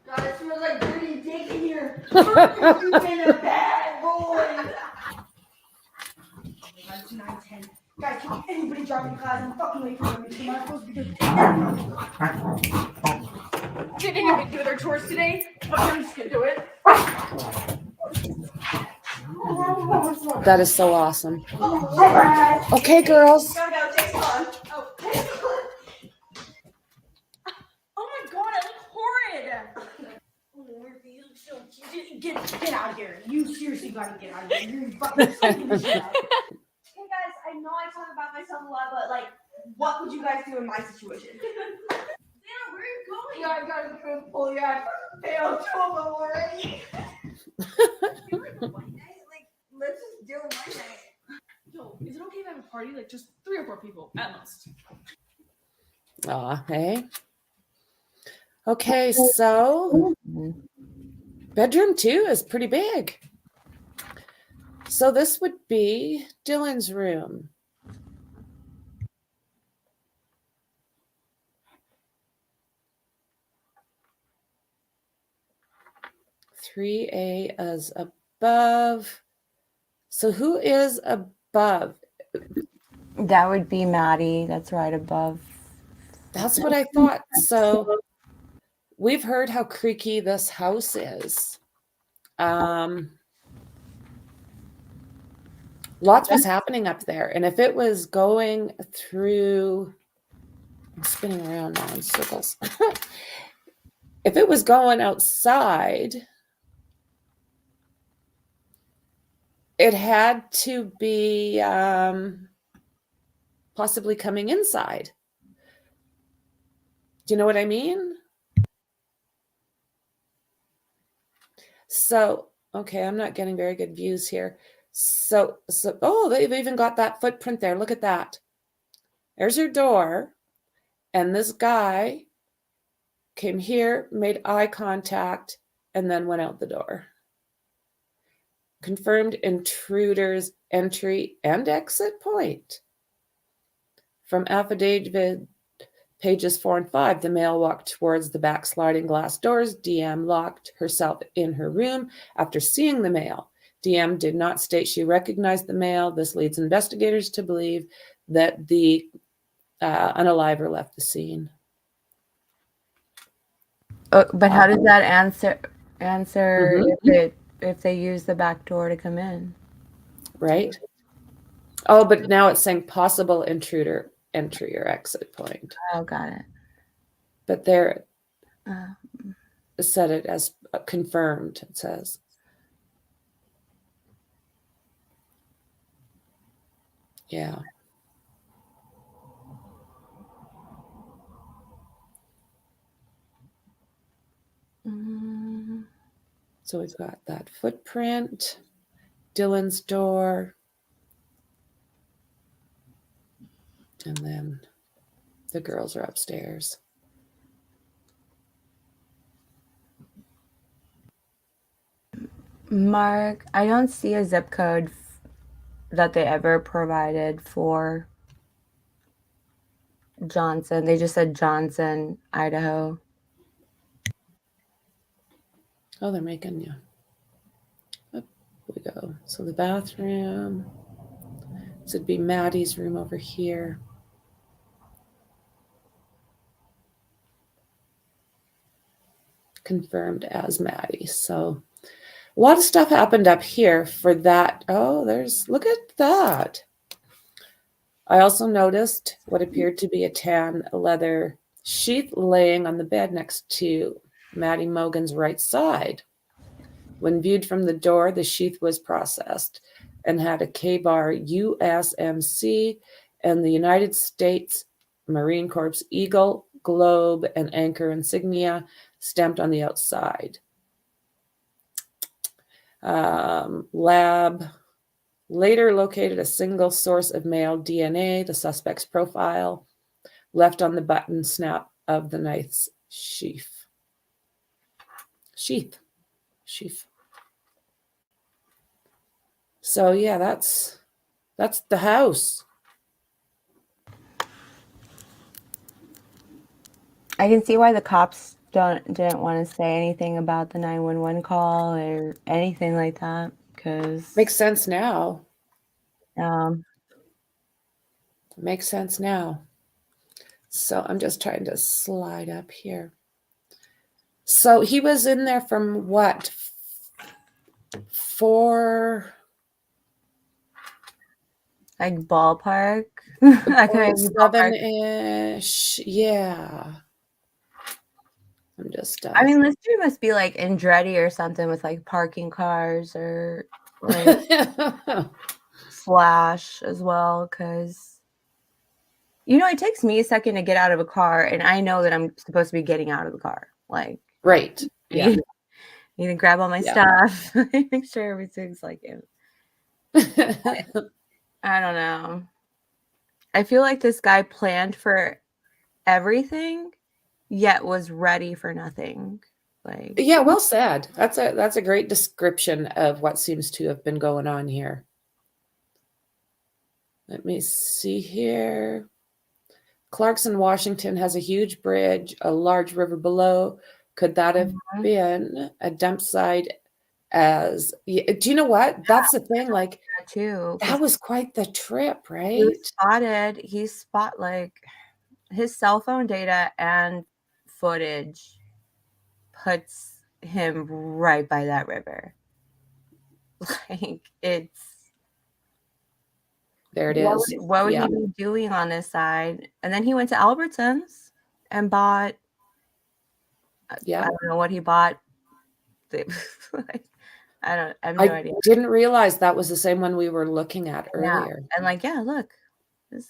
God, it smells like dirty dick in here. You've been a bad boy. It's 9:10. Guys, can anybody drop me class? I'm fucking late for them. Am I supposed to be doing? Did anybody do their chores today? Okay, I'm just gonna do it. That is so awesome. Okay, girls. Gotta go. Jake's on. Oh, oh my God, I look horrid. You look so cute. Get out of here. You seriously gotta get out of here. You're fucking stinking the shit out. Hey guys, I know I talk about myself a lot, but like, what would you guys do in my situation? Where are you going? Yeah, I got into the pool. Yeah, I failed 2 of them already. You like a one night? Like, let's just do a one night. Yo, is it okay if I have a party? Like, just 3 or 4 people at most. Aw, hey. Okay, so bedroom 2 is pretty big. So this would be Dylan's room. $3A is above. So who is above? That would be Maddie. That's right above. That's what I thought. So we've heard how creaky this house is. Lots was happening up there. And if it was going through, I'm spinning around now in circles. If it was going outside, it had to be possibly coming inside. Do you know what I mean? So, okay, I'm not getting very good views here. So, oh, they've even got that footprint there. Look at that. There's your door. And this guy came here, made eye contact, and then went out the door. Confirmed intruder's entry and exit point. From affidavit pages 4 and 5, the male walked towards the back sliding glass doors. DM locked herself in her room after seeing the male. DM did not state she recognized the male. This leads investigators to believe that the unaliver left the scene. But how does that answer if they use the back door to come in? Right. Oh, but now it's saying possible intruder entry or exit point. Oh, got it. But there said it as confirmed, it says. Yeah. So we've got that footprint, Dylan's door, and then the girls are upstairs. Mark, I don't see a zip code that they ever provided for Johnson. They just said Johnson, Idaho. Oh, they're making you. Up we go. So the bathroom. This would be Maddie's room over here. Confirmed as Maddie. So a lot of stuff happened up here for that. Oh, look at that. I also noticed what appeared to be a tan leather sheath laying on the bed next to Maddie Mogan's right side. When viewed from the door, the sheath was processed and had a K-bar USMC and the United States Marine Corps Eagle, Globe, and Anchor insignia stamped on the outside. Lab later located a single source of male DNA, the suspect's profile, left on the button snap of the knife's sheath. So yeah, that's the house. I can see why the cops didn't want to say anything about the 911 call or anything like that, because makes sense now. Makes sense now. So I'm just trying to slide up here. So he was in there from what? 4 like ballpark. 7-ish. Yeah. I'm just I mean, this dude must be like Andretti or something with like parking cars or like Flash as well, because it takes me a second to get out of a car and I know that I'm supposed to be getting out of the car. Like, right. Yeah. You need to grab all my stuff, make sure everything's like I don't know. I feel like this guy planned for everything, yet was ready for nothing. Like, yeah, well said. That's a great description of what seems to have been going on here. Let me see here. Clarkson, Washington has a huge bridge, a large river below. Could that have been a dump site? Do you know what? That's the thing. Like, too. That was quite the trip, right? He spot like his cell phone data and footage puts him right by that river. Like, there it is. What would he be doing on this side? And then he went to Albertsons and bought. I don't know what he bought. I have no idea. I didn't realize that was the same one we were looking at earlier. And like, look, this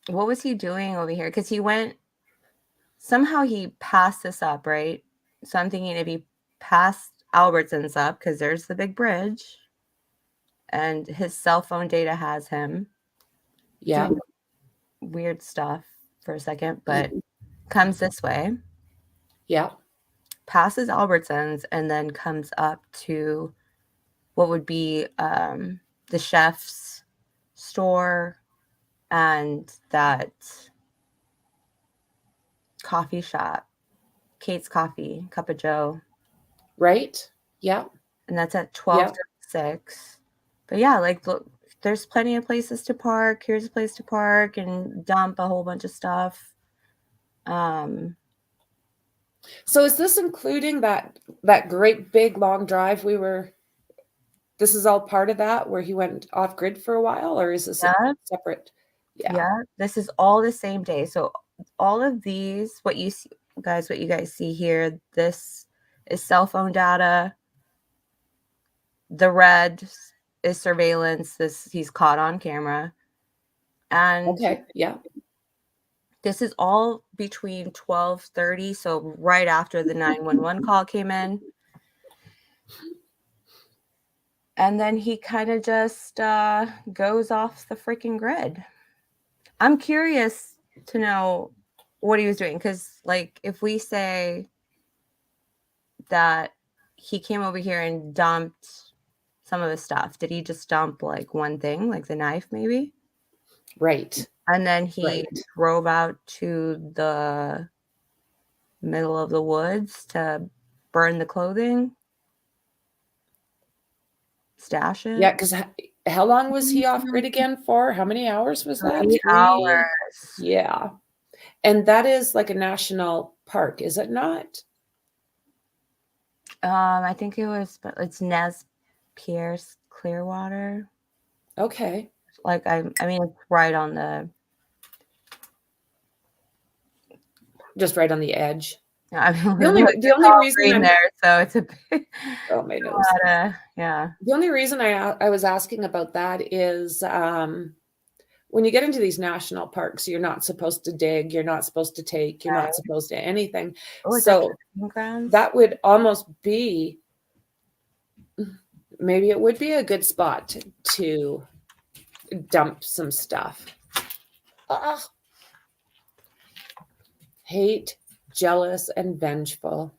what was he doing over here? Because he went, somehow he passed this up, right? So I'm thinking if he passed Albertson's up, because there's the big bridge, and his cell phone data has him. Yeah. Doing weird stuff for a second, but comes this way. Yeah. Passes Albertson's and then comes up to what would be the chef's store and that coffee shop, Kate's Coffee, Cup of Joe. Right. Yeah. And that's at 12:06. But yeah, like, look, there's plenty of places to park. Here's a place to park and dump a whole bunch of stuff. So is this including that great big long drive this is all part of that where he went off grid for a while, or is this separate? Yeah, this is all the same day. So all of these, what you guys see here, this is cell phone data. The red is surveillance. He's caught on camera. And okay, yeah. This is all between 12:30, so right after the 911 call came in. And then he kind of just goes off the freaking grid. I'm curious to know what he was doing, because, like, if we say that he came over here and dumped some of his stuff, did he just dump like one thing, like the knife maybe? Right. And then he drove out to the middle of the woods to burn the clothing, stash it. Yeah, because how long was he off grid again for? How many hours was that? 3 hours. Yeah. And that is like a national park, is it not? I think it's Nez Pierce Clearwater. Okay. Like, I mean, it's right on the, just right on the edge. I mean, the only reason I'm there, so it's a bit, oh my nose. Yeah. The only reason I was asking about that is when you get into these national parks, you're not supposed to dig, you're not supposed to take, you're not supposed to anything. So that would almost be, maybe it would be a good spot to dump some stuff. Hate, jealous, and vengeful.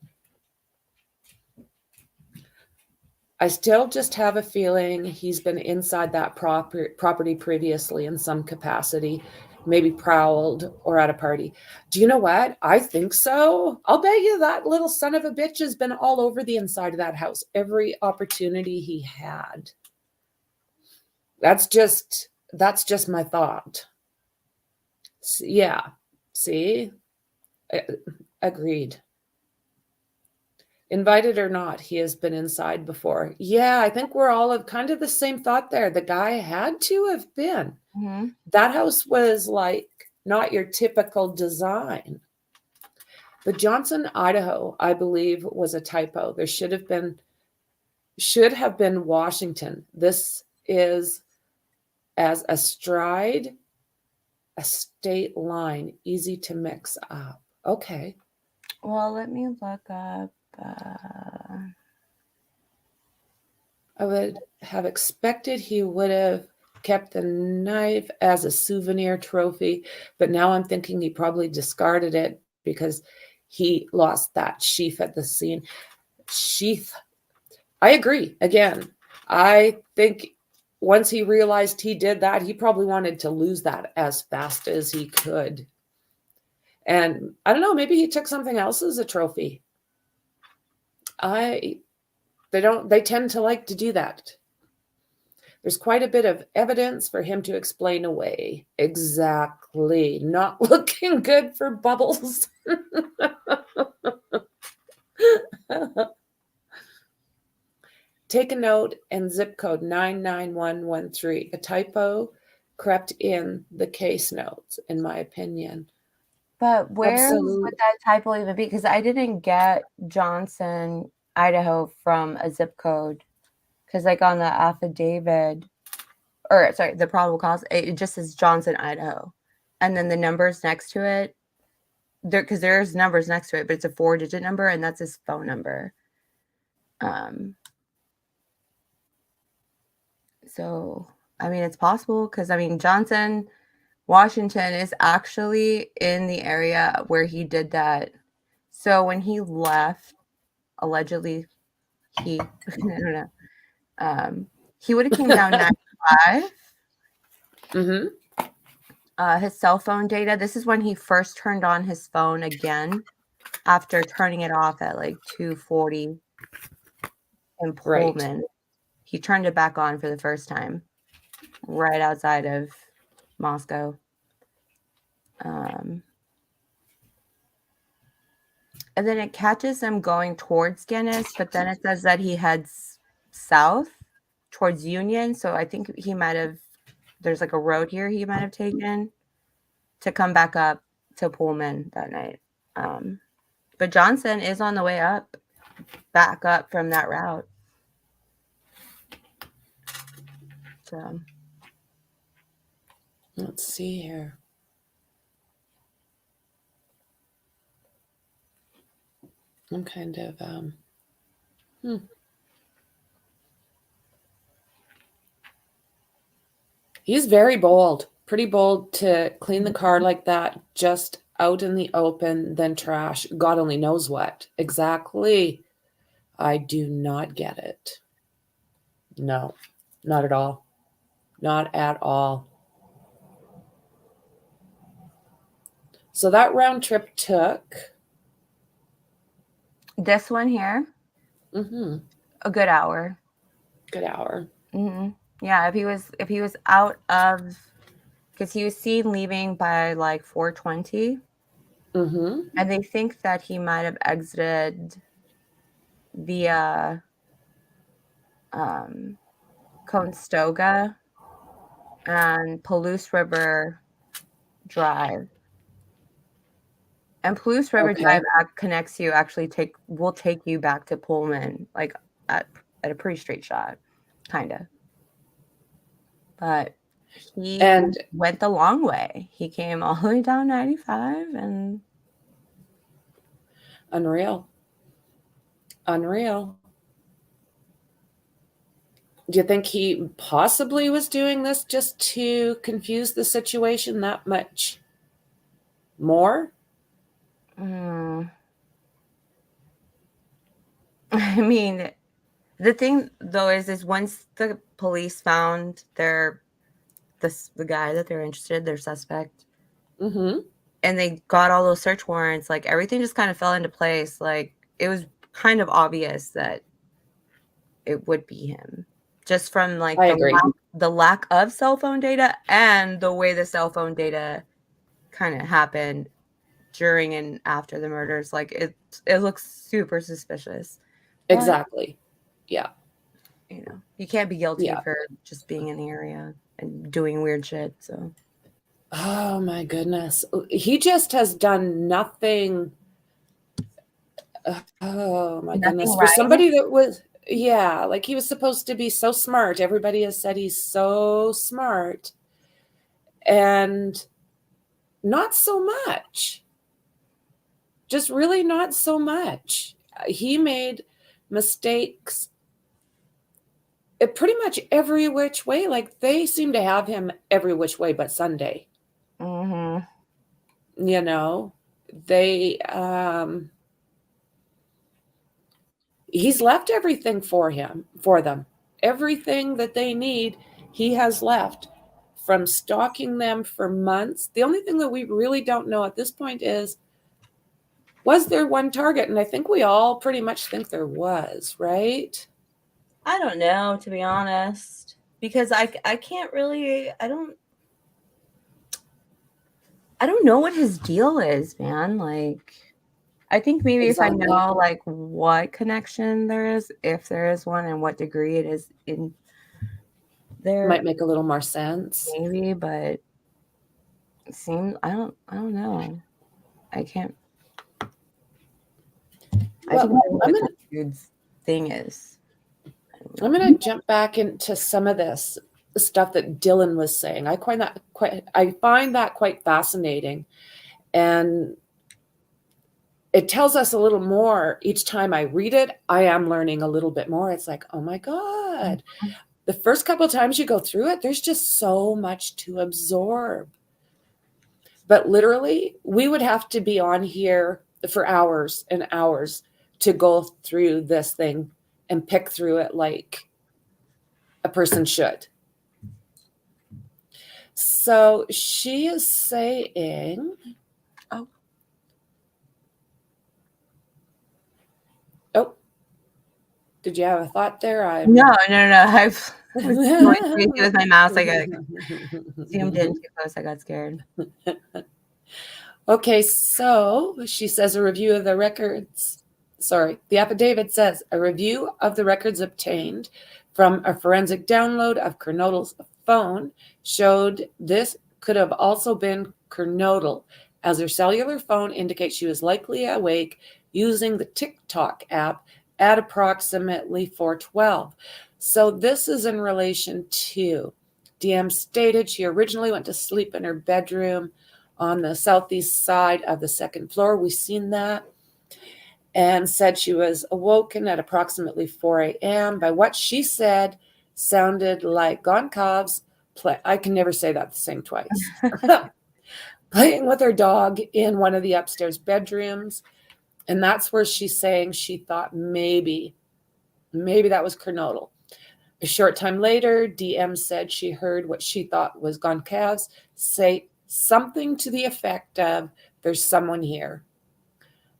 I still just have a feeling he's been inside that property previously in some capacity, maybe prowled or at a party. Do you know what? I think so. I'll bet you that little son of a bitch has been all over the inside of that house every opportunity he had. That's just my thought. Yeah. See? Agreed. Invited or not, he has been inside before. Yeah, I think we're all of kind of the same thought there. The guy had to have been. Mm-hmm. That house was like not your typical design. The Johnson, Idaho, I believe, was a typo. There should have been Washington. This is as astride a state line, easy to mix up. Okay. Well, let me look up. I would have expected he would have kept the knife as a souvenir trophy, but now I'm thinking he probably discarded it because he lost that sheath at the scene. Sheath. I agree. Again, I think once he realized he did that, he probably wanted to lose that as fast as he could. And I don't know, maybe he took something else as a trophy. They tend to like to do that. There's quite a bit of evidence for him to explain away. Exactly. Not looking good for Bubbles. Take a note and zip code 99113. A typo crept in the case notes, in my opinion. But where would that typo even be? Because I didn't get Johnson, Idaho from a zip code. Because, like, on the affidavit, or sorry, the probable cause, it just says Johnson, Idaho. and then the numbers next to it, because there's numbers next to it, but it's a 4-digit number, and that's his phone number. So, I mean, it's possible because, I mean, Johnson, Washington is actually in the area where he did that. So when he left, allegedly, I don't know, he would have came down 95. His cell phone data, this is when he first turned on his phone again after turning it off at like 2:40 in Pullman. Right. He turned it back on for the first time right outside of Moscow. And then it catches him going towards Guinness, but then it says that he heads south towards Union. So I think he might have, there's like a road here he might have taken to come back up to Pullman that night. But Johnson is on the way up, back up from that route. So let's see here. I'm kind of He's very bold, pretty bold to clean the car like that, just out in the open, then trash. God only knows what. Exactly. I do not get it. No, not at all. Not at all. So that round trip took this one here, a good hour. Good hour. Yeah, if he was out of, because he was seen leaving by like 4:20, and they think that he might have exited via Conestoga and Palouse River Drive. And Palouse River Drive connects you, will take you back to Pullman, like at a pretty straight shot, kind of. But he went the long way. He came all the way down 95 and unreal. Do you think he possibly was doing this just to confuse the situation that much more? I mean, the thing though is once the police found the guy that they're interested, their suspect, and they got all those search warrants, like everything just kind of fell into place. Like it was kind of obvious that it would be him, just from like the lack of cell phone data and the way the cell phone data kind of happened during and after the murders. Like it looks super suspicious. Exactly. Yeah. You know, you can't be guilty for just being in the area and doing weird shit. So, oh my goodness, he just has done nothing. Oh my goodness, for somebody that was, like he was supposed to be so smart. Everybody has said he's so smart, and not so much. Just really not so much. He made mistakes pretty much every which way. Like they seem to have him every which way but Sunday. You know, they he's left everything for them. Everything that they need, he has left, from stalking them for months. The only thing that we really don't know at this point is, was there one target? And I think we all pretty much think there was, right? I don't know, to be honest, because I can't really, I don't know what his deal is, man. Like, I think maybe if I know like what connection there is, if there is one, and what degree it is in there, might make a little more sense. Maybe, but it seems I don't know. I can't. Well, I think what the dude's thing is. I'm going to jump back into some of this. stuff that Dylan was saying. I find that quite fascinating. And it tells us a little more each time I read it. I am learning a little bit more. It's like, oh my God. The first couple of times you go through it, there's just so much to absorb. But literally, we would have to be on here for hours and hours to go through this thing and pick through it like a person should. So she is saying, oh, did you have a thought there? No. I was going crazy with my mouse. I got zoomed in too close. I got scared. Okay, so she says a review of the records. Sorry, the affidavit says a review of the records obtained from a forensic download of Kernodle's phone showed this could have also been Kernodle, as her cellular phone indicates she was likely awake using the TikTok app at approximately 4:12. So this is in relation to DM stated she originally went to sleep in her bedroom on the southeast side of the second floor. We've seen that. And said she was awoken at approximately 4 a.m. by what she said sounded like Gonkov's play. I can never say that the same twice. Playing with her dog in one of the upstairs bedrooms. And that's where she's saying she thought maybe that was Kernodle. A short time later, DM said she heard what she thought was Goncalves say something to the effect of, "There's someone here."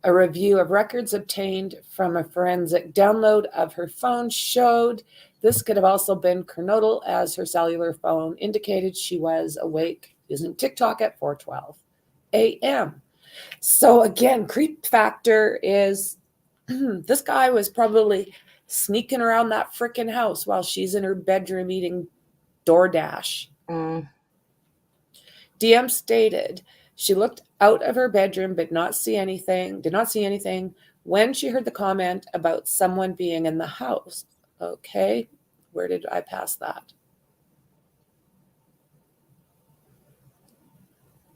A review of records obtained from a forensic download of her phone showed this could have also been Kernodle, as her cellular phone indicated she was awake using TikTok at 4:12 a.m. So again, creep factor is this guy was probably sneaking around that freaking house while she's in her bedroom eating DoorDash. DM stated she looked out of her bedroom but did not see anything when she heard the comment about someone being in the house. Okay, where did I pass that?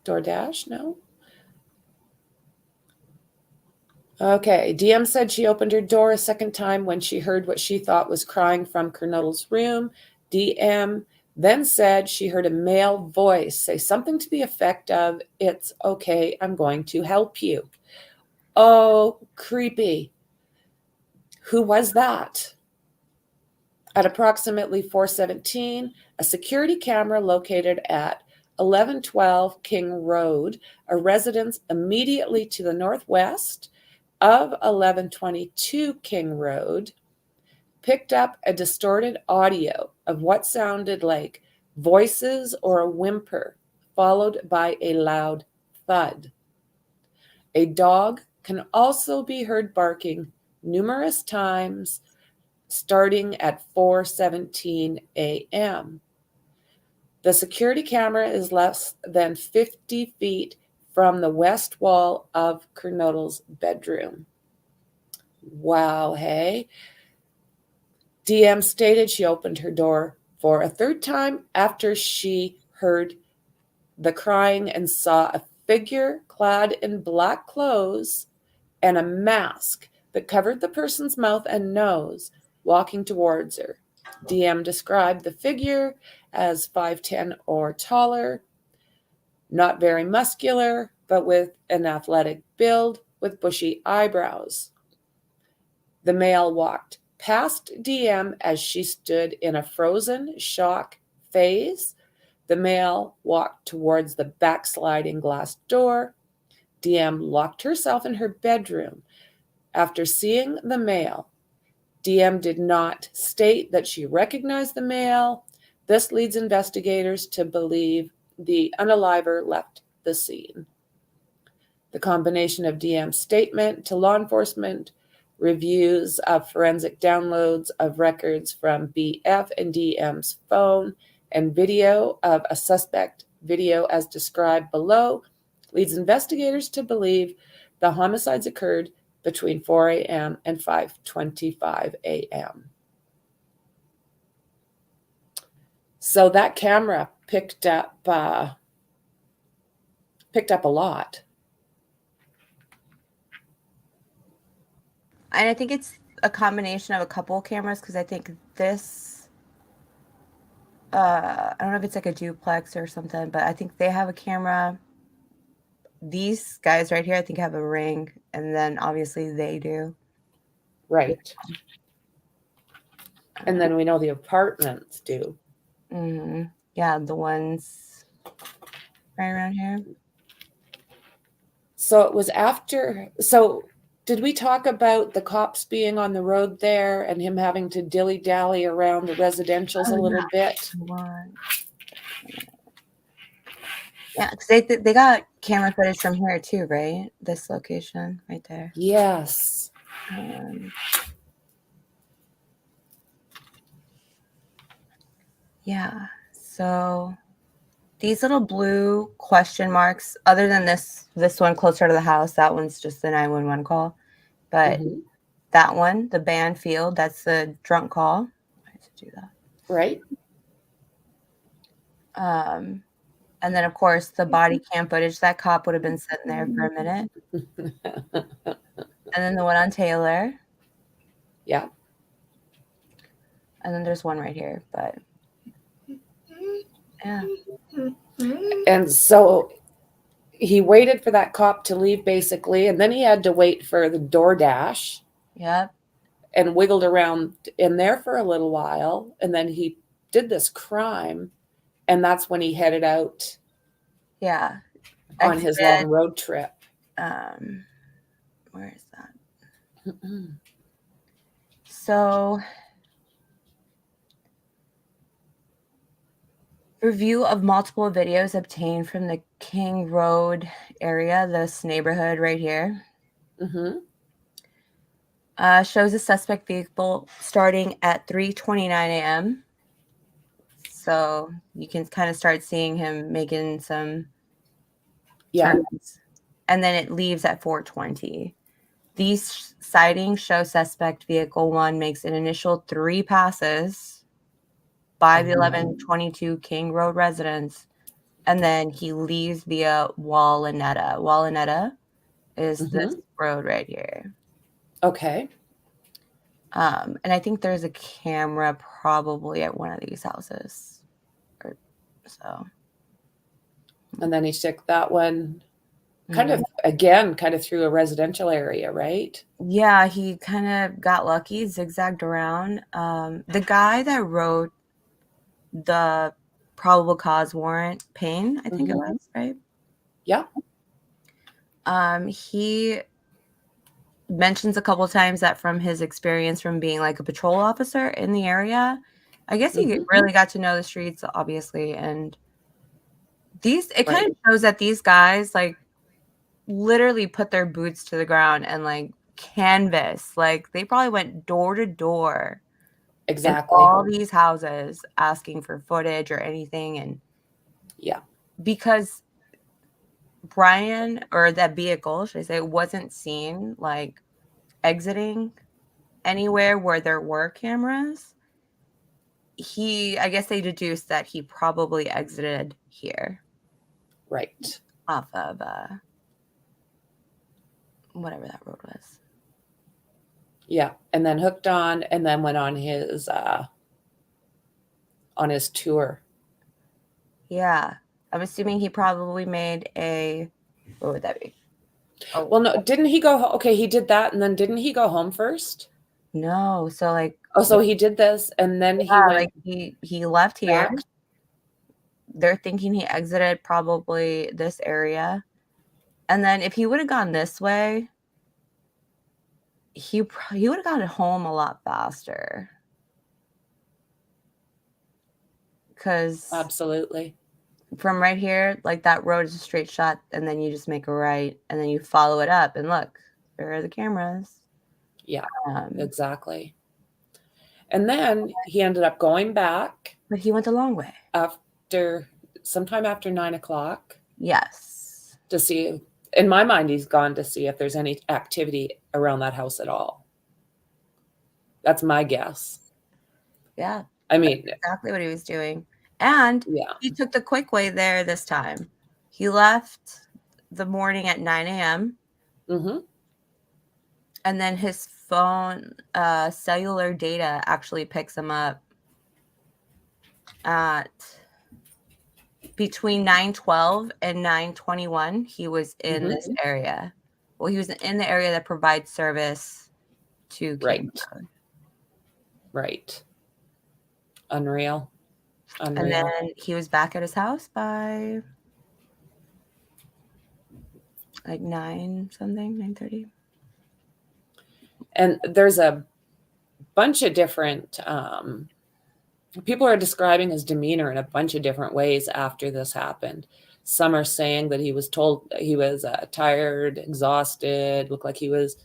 DoorDash? No. Okay, DM said she opened her door a second time when she heard what she thought was crying from Kernodle's room. DM then said she heard a male voice say something to the effect of, "It's okay, I'm going to help you." Oh, creepy. Who was that? At approximately 4:17, a security camera located at 1112 King Road, a residence immediately to the northwest of 1122 King Road, picked up a distorted audio of what sounded like voices or a whimper, followed by a loud thud. A dog can also be heard barking numerous times starting at 4:17 a.m. The security camera is less than 50 feet from the west wall of Kernodle's bedroom. Wow, hey? DM stated she opened her door for a third time after she heard the crying and saw a figure clad in black clothes and a mask that covered the person's mouth and nose walking towards her. DM described the figure as 5'10" or taller, not very muscular, but with an athletic build with bushy eyebrows. The male walked past DM as she stood in a frozen shock phase. The male walked towards the backsliding glass door. DM locked herself in her bedroom. After seeing the male, DM did not state that she recognized the male. This leads investigators to believe the unaliver left the scene. The combination of DM's statement to law enforcement, reviews of forensic downloads of records from BF and DM's phone, and video of a suspect video as described below leads investigators to believe the homicides occurred between 4 a.m. and 5:25 a.m. So that camera picked up a lot. And I think it's a combination of a couple cameras, because I think this, I don't know if it's like a duplex or something, but I think they have a camera. These guys right here, I think, have a Ring, and then obviously they do. Right. And then we know the apartments do. Mm-hmm. Yeah, the ones right around here. So it was after. So did we talk about the cops being on the road there and him having to dilly-dally around the residentials a little bit? Yeah, because they got camera footage from here too, right? This location right there. Yes. Yeah. So these little blue question marks, other than this one closer to the house, that one's just the 911 call. But that one, the band field, that's the drunk call. I have to do that. Right. And then, of course, the body cam footage. That cop would have been sitting there for a minute. And then the one on Taylor. Yeah. And then there's one right here, but yeah. And so he waited for that cop to leave, basically, and then he had to wait for the DoorDash. Yep. And wiggled around in there for a little while, and then he did this crime, and that's when he headed out. Yeah. On his long road trip. Where is that? So, review of multiple videos obtained from the King Road area, this neighborhood right here. Shows a suspect vehicle starting at 3:29 a.m. So you can kind of start seeing him making some turns. And then it leaves at 4:20. These sightings show suspect vehicle 1 makes an initial 3 passes by the 1122 King Road residence, and then he leaves via Wallanetta. Wallanetta is this road right here. Okay. And I think there's a camera probably at one of these houses. And then he took that one kind of through a residential area, right? Yeah, he kind of got lucky, zigzagged around. The guy that wrote the probable cause warrant, Payne, I think it was, right? Yeah. He mentions a couple of times that from his experience from being like a patrol officer in the area, I guess he really got to know the streets, obviously. And it kind of shows that these guys like literally put their boots to the ground and like canvas. Like they probably went door to door. Exactly. In all these houses asking for footage or anything. And because Bryan, or that vehicle, should I say, wasn't seen like exiting anywhere where there were cameras, I guess they deduced that he probably exited here. Right. Off of whatever that road was. Yeah. And then hooked on and then went on his tour. Yeah. I'm assuming he probably made what would that be? Oh, well, no, didn't he go? Okay, he did that, and then didn't he go home first? No, so like. Oh, so he did this, and then he went. Like he left here. Back. They're thinking he exited probably this area, and then if he would have gone this way, he would have gotten home a lot faster. Because absolutely. From right here, like that road is a straight shot, and then you just make a right, and then you follow it up, and look, there are the cameras. Yeah, exactly. And then he ended up going back. But he went the long way. Sometime after 9 o'clock. Yes. To see, in my mind, he's gone to see if there's any activity around that house at all. That's my guess. Yeah. I mean. That's exactly what he was doing. And Yeah. he took the quick way there this time. He left the morning at 9 a.m. Mm-hmm. And then his phone, cellular data actually picks him up at between 9:12 and 9:21. He was in this area. Well, he was in the area that provides service to King Road. Right. Unreal. And then he was back at his house by like 9:30. And there's a bunch of different people are describing his demeanor in a bunch of different ways after this happened. Some are saying that he was told he was tired, exhausted, looked like he was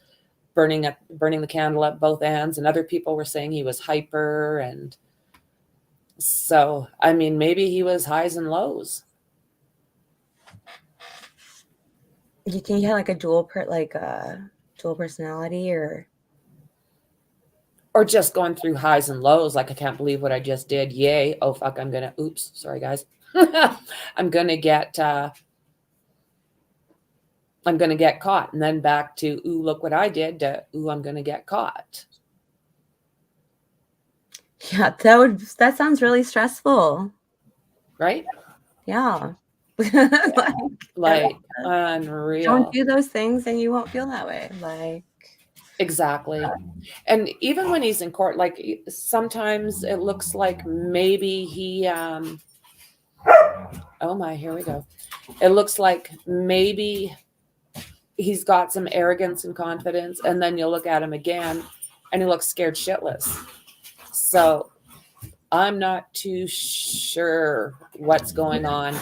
burning the candle at both ends, and other people were saying he was hyper. And so, I mean, maybe he was highs and lows. You think he had like a dual personality, or just going through highs and lows, like, I can't believe what I just did. Yay. Oh, fuck, oops, sorry, guys. I'm going to get caught. And then back to, ooh, look what I did, to, ooh, I'm going to get caught. Yeah, that sounds really stressful. Right? Yeah. like unreal. Don't do those things and you won't feel that way. Like, exactly. And even when he's in court, like, sometimes it looks like maybe he oh my, here we go. It looks like maybe he's got some arrogance and confidence, and then you'll look at him again and he looks scared shitless. So I'm not too sure what's going on.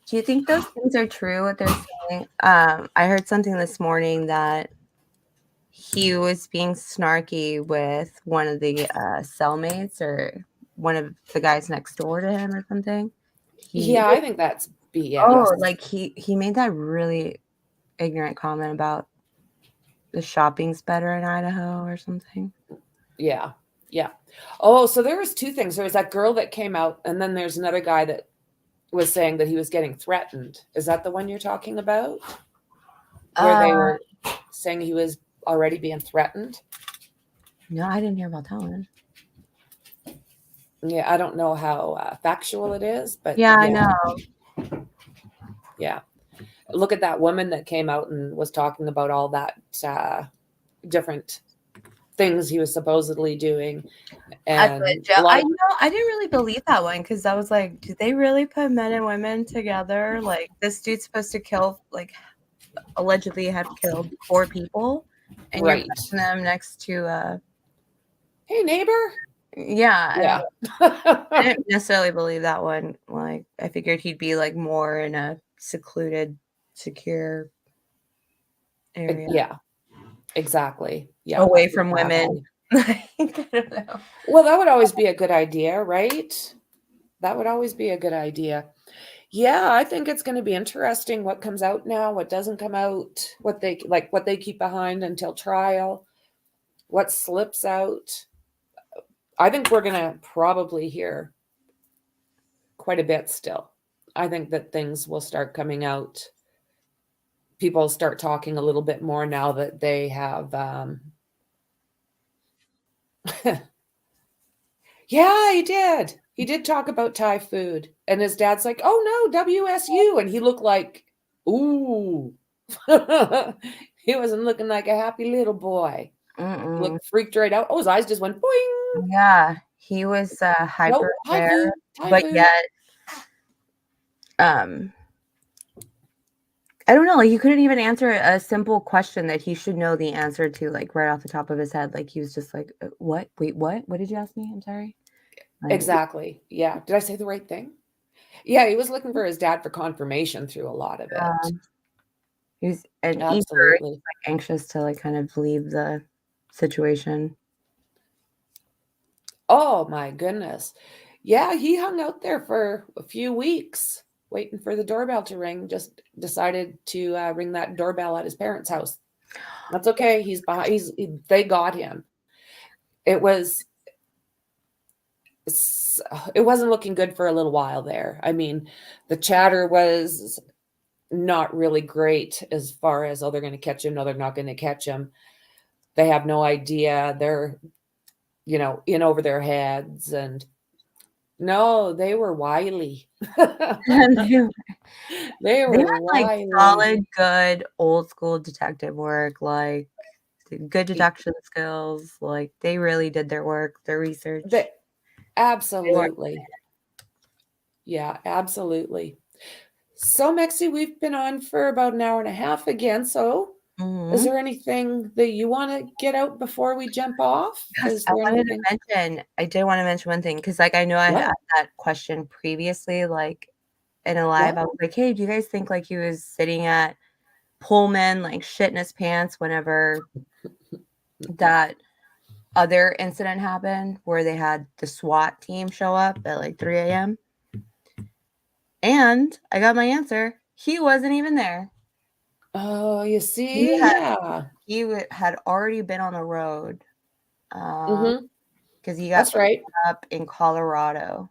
Do you think those things are true, what they're saying? I heard something this morning that he was being snarky with one of the cellmates or one of the guys next door to him or something. I think that's BS. Oh, like he made that really ignorant comment about the shopping's better in Idaho or something. Yeah. Oh, so there was two things. There was that girl that came out, and then there's another guy that was saying that he was getting threatened. Is that the one you're talking about? Where they were saying he was already being threatened? No, I didn't hear about that one. Yeah, I don't know how factual it is, but yeah, I know. Yeah. Look at that woman that came out and was talking about all that different things he was supposedly doing. And I didn't really believe that one, because I was like, do they really put men and women together? Like, this dude's supposed to kill, like, allegedly have killed 4 people, and you're putting them next to hey neighbor. Yeah. I didn't necessarily believe that one. Like, I figured he'd be like more in a secluded, secure area. Yeah, exactly. Yeah, away from women. I don't know. Well, that would always be a good idea, right? That would always be a good idea. Yeah, I think it's going to be interesting what comes out now, what doesn't come out, what they keep behind until trial, what slips out. I think we're going to probably hear quite a bit still. I think that things will start coming out. People start talking a little bit more now that they have yeah, he did talk about Thai food, and his dad's like, oh no, WSU, and he looked like, ooh. He wasn't looking like a happy little boy. He looked freaked right out. Oh, his eyes just went boing. Yeah, he was hyper aware, but food. yet I don't know, like, you couldn't even answer a simple question that he should know the answer to, like, right off the top of his head. Like, he was just like, what? Wait, what? What did you ask me? I'm sorry. Like, exactly. Yeah. Did I say the right thing? Yeah, he was looking for his dad for confirmation through a lot of it. He was absolutely like, anxious to, like, kind of leave the situation. Oh my goodness. Yeah, he hung out there for a few weeks waiting for the doorbell to ring. Just decided to ring that doorbell at his parents' house. That's okay. They got him. It was it wasn't looking good for a little while there. I mean, the chatter was not really great as far as, oh, they're going to catch him. No, they're not going to catch him. They have no idea. They're, in over their heads. And no, they were wily. They were had like wily. solid, good, old school detective work, like good deduction skills. Like they really did their work, their research. Absolutely. Yeah, absolutely. So, Mekci, we've been on for about an hour and a half again. So, is there anything that you want to get out before we jump off? Yes, I did want to mention one thing because, like, I know I had that question previously, like in a live. I was like, "Hey, do you guys think like he was sitting at Pullman, like shit in his pants whenever that other incident happened where they had the SWAT team show up at like 3 a.m.?" And I got my answer. He wasn't even there. Oh, you see? He had already been on the road. Because he got picked up in Colorado.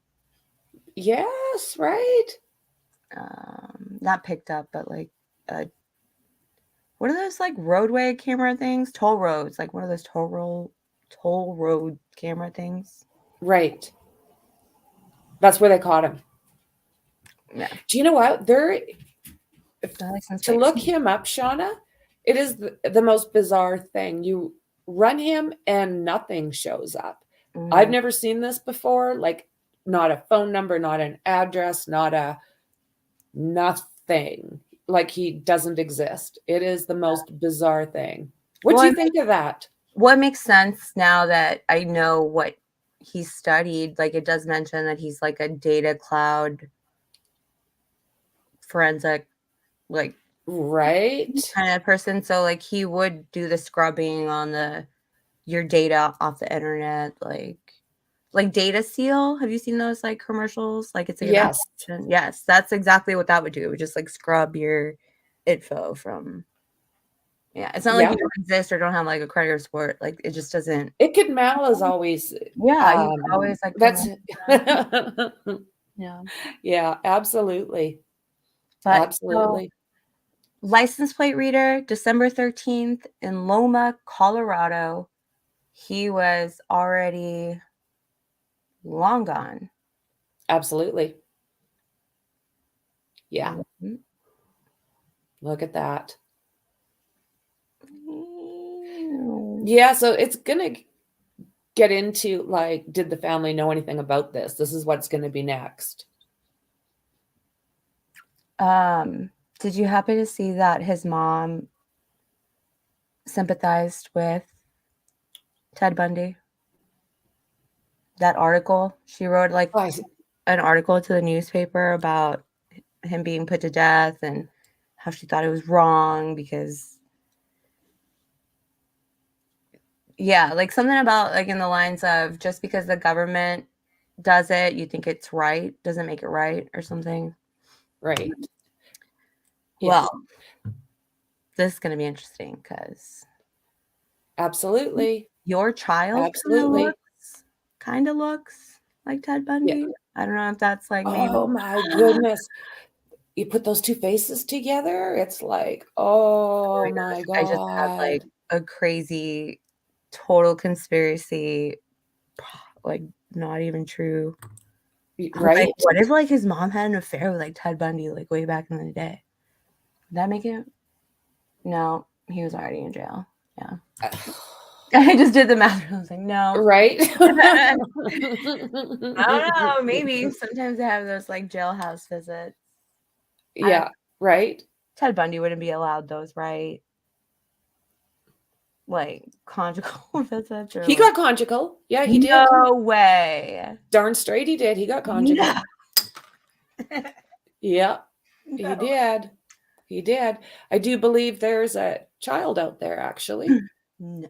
Yes, right. Not picked up, but like, what are those like roadway camera things? Toll roads, like one of those toll road camera things. Right. That's where they caught him. Yeah. Do you know what? To look him up, Shauna, it is the most bizarre thing. You run him and nothing shows up. I've never seen this before. Like, not a phone number, not an address, nothing. Like, he doesn't exist. It is the most bizarre thing. What do you think of that? What makes sense now that I know what he studied? Like, it does mention that he's like a data cloud forensic, like, kind of person. So like he would do the scrubbing on your data off the internet, like Data Seal. Have you seen those like commercials? Like it's like yes, that's exactly what that would do. It would just like scrub your info from. Yeah, it's not like you don't exist or don't have like a credit report. Like it just doesn't. It could mail as always. Yeah, you could always like. That's. Yeah. Yeah, absolutely. But absolutely. License plate reader, December 13th in Loma, Colorado. He was already long gone. Absolutely. Yeah. Look at that. Yeah, so it's going to get into like, did the family know anything about this? This is what's going to be next. Did you happen to see that his mom sympathized with Ted Bundy? That article she wrote, like an article to the newspaper about him being put to death and how she thought it was wrong because, like something about like in the lines of just because the government does it, you think it's right, doesn't make it right or something. Right. Well, this is going to be interesting because absolutely your child kind of looks like Ted Bundy. Yeah. I don't know if that's like maybe. Oh my goodness. You put those two faces together, it's like, oh my God. I just had like a crazy total conspiracy, like not even true. Right? Like, what if like his mom had an affair with like Ted Bundy like way back in the day? Would that make it? No, he was already in jail. Yeah. I just did the math. I was like, no. Right? I don't know. Maybe sometimes they have those like jailhouse visits. Yeah. Right. Ted Bundy wouldn't be allowed those, right? Like conjugal visits. He got conjugal. Yeah, he did. No way. Darn straight he did. He got conjugal. No. Yeah, he did. He did. I do believe there's a child out there, actually. No.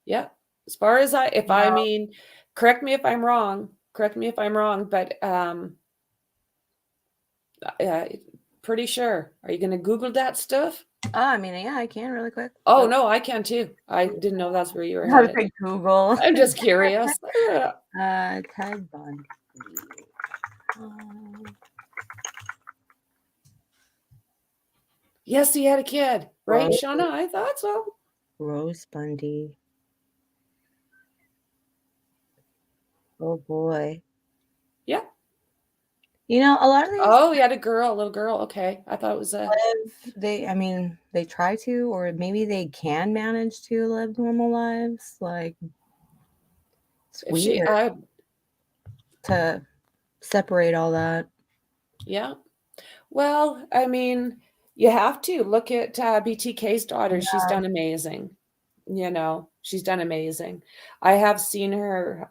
Yeah. As far as I mean, correct me if I'm wrong. But pretty sure. Are you going to Google that stuff? Oh, I mean, yeah, I can really quick. Oh, no, I can too. I didn't know that's where you were How to headed. Google. I'm just curious. Ted Bundy. Yes, he had a kid, right, Rose. Shauna? I thought so. Rose Bundy. Oh boy. Yeah. You know, a lot of these. Oh, he had a little girl. Okay, I thought it was a. They try to, or maybe they can manage to live normal lives. Like, it's weird to separate all that. Yeah. Well, I mean, you have to look at BTK's daughter. Yeah. She's done amazing. You know, she's done amazing. I have seen her.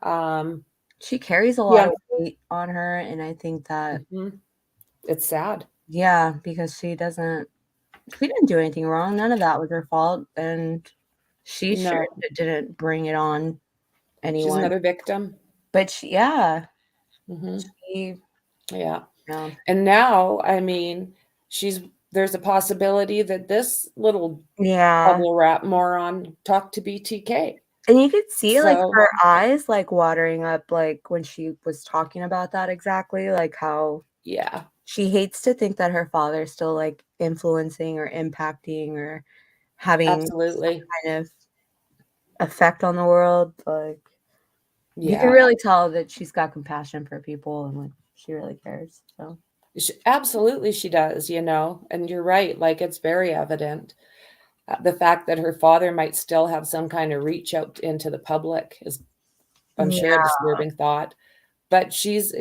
She carries a lot of weight on her, and I think that it's sad. Yeah, because she didn't do anything wrong. None of that was her fault, and she sure didn't bring it on anyone. She's another victim. But yeah. Yeah. And now, I mean, there's a possibility that this little bubble wrap moron talked to BTK. And you could see like her eyes like watering up, like when she was talking about that exactly, like how she hates to think that her father's still like influencing or impacting or having some kind of effect on the world. Like you can really tell that she's got compassion for people and like she really cares. So absolutely she does, you know, and you're right. Like it's very evident. The fact that her father might still have some kind of reach out into the public is, I'm sure, a disturbing thought. But she's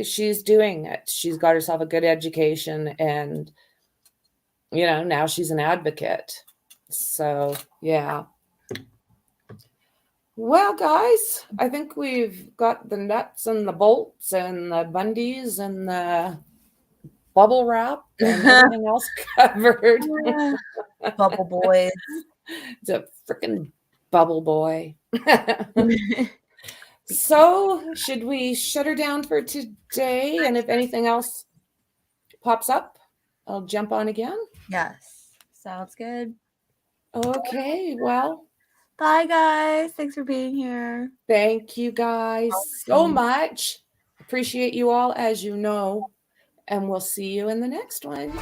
doing it. She's got herself a good education, and you know, now she's an advocate. So yeah. Well, guys, I think we've got the nuts and the bolts and the Bundys and the bubble wrap and everything else covered. Bubble boys. It's a freaking bubble boy. So should we shut her down for today? And if anything else pops up, I'll jump on again. Yes. Sounds good. Okay. Well, bye guys. Thanks for being here. Thank you guys so much. Appreciate you all, as you know, and we'll see you in the next one.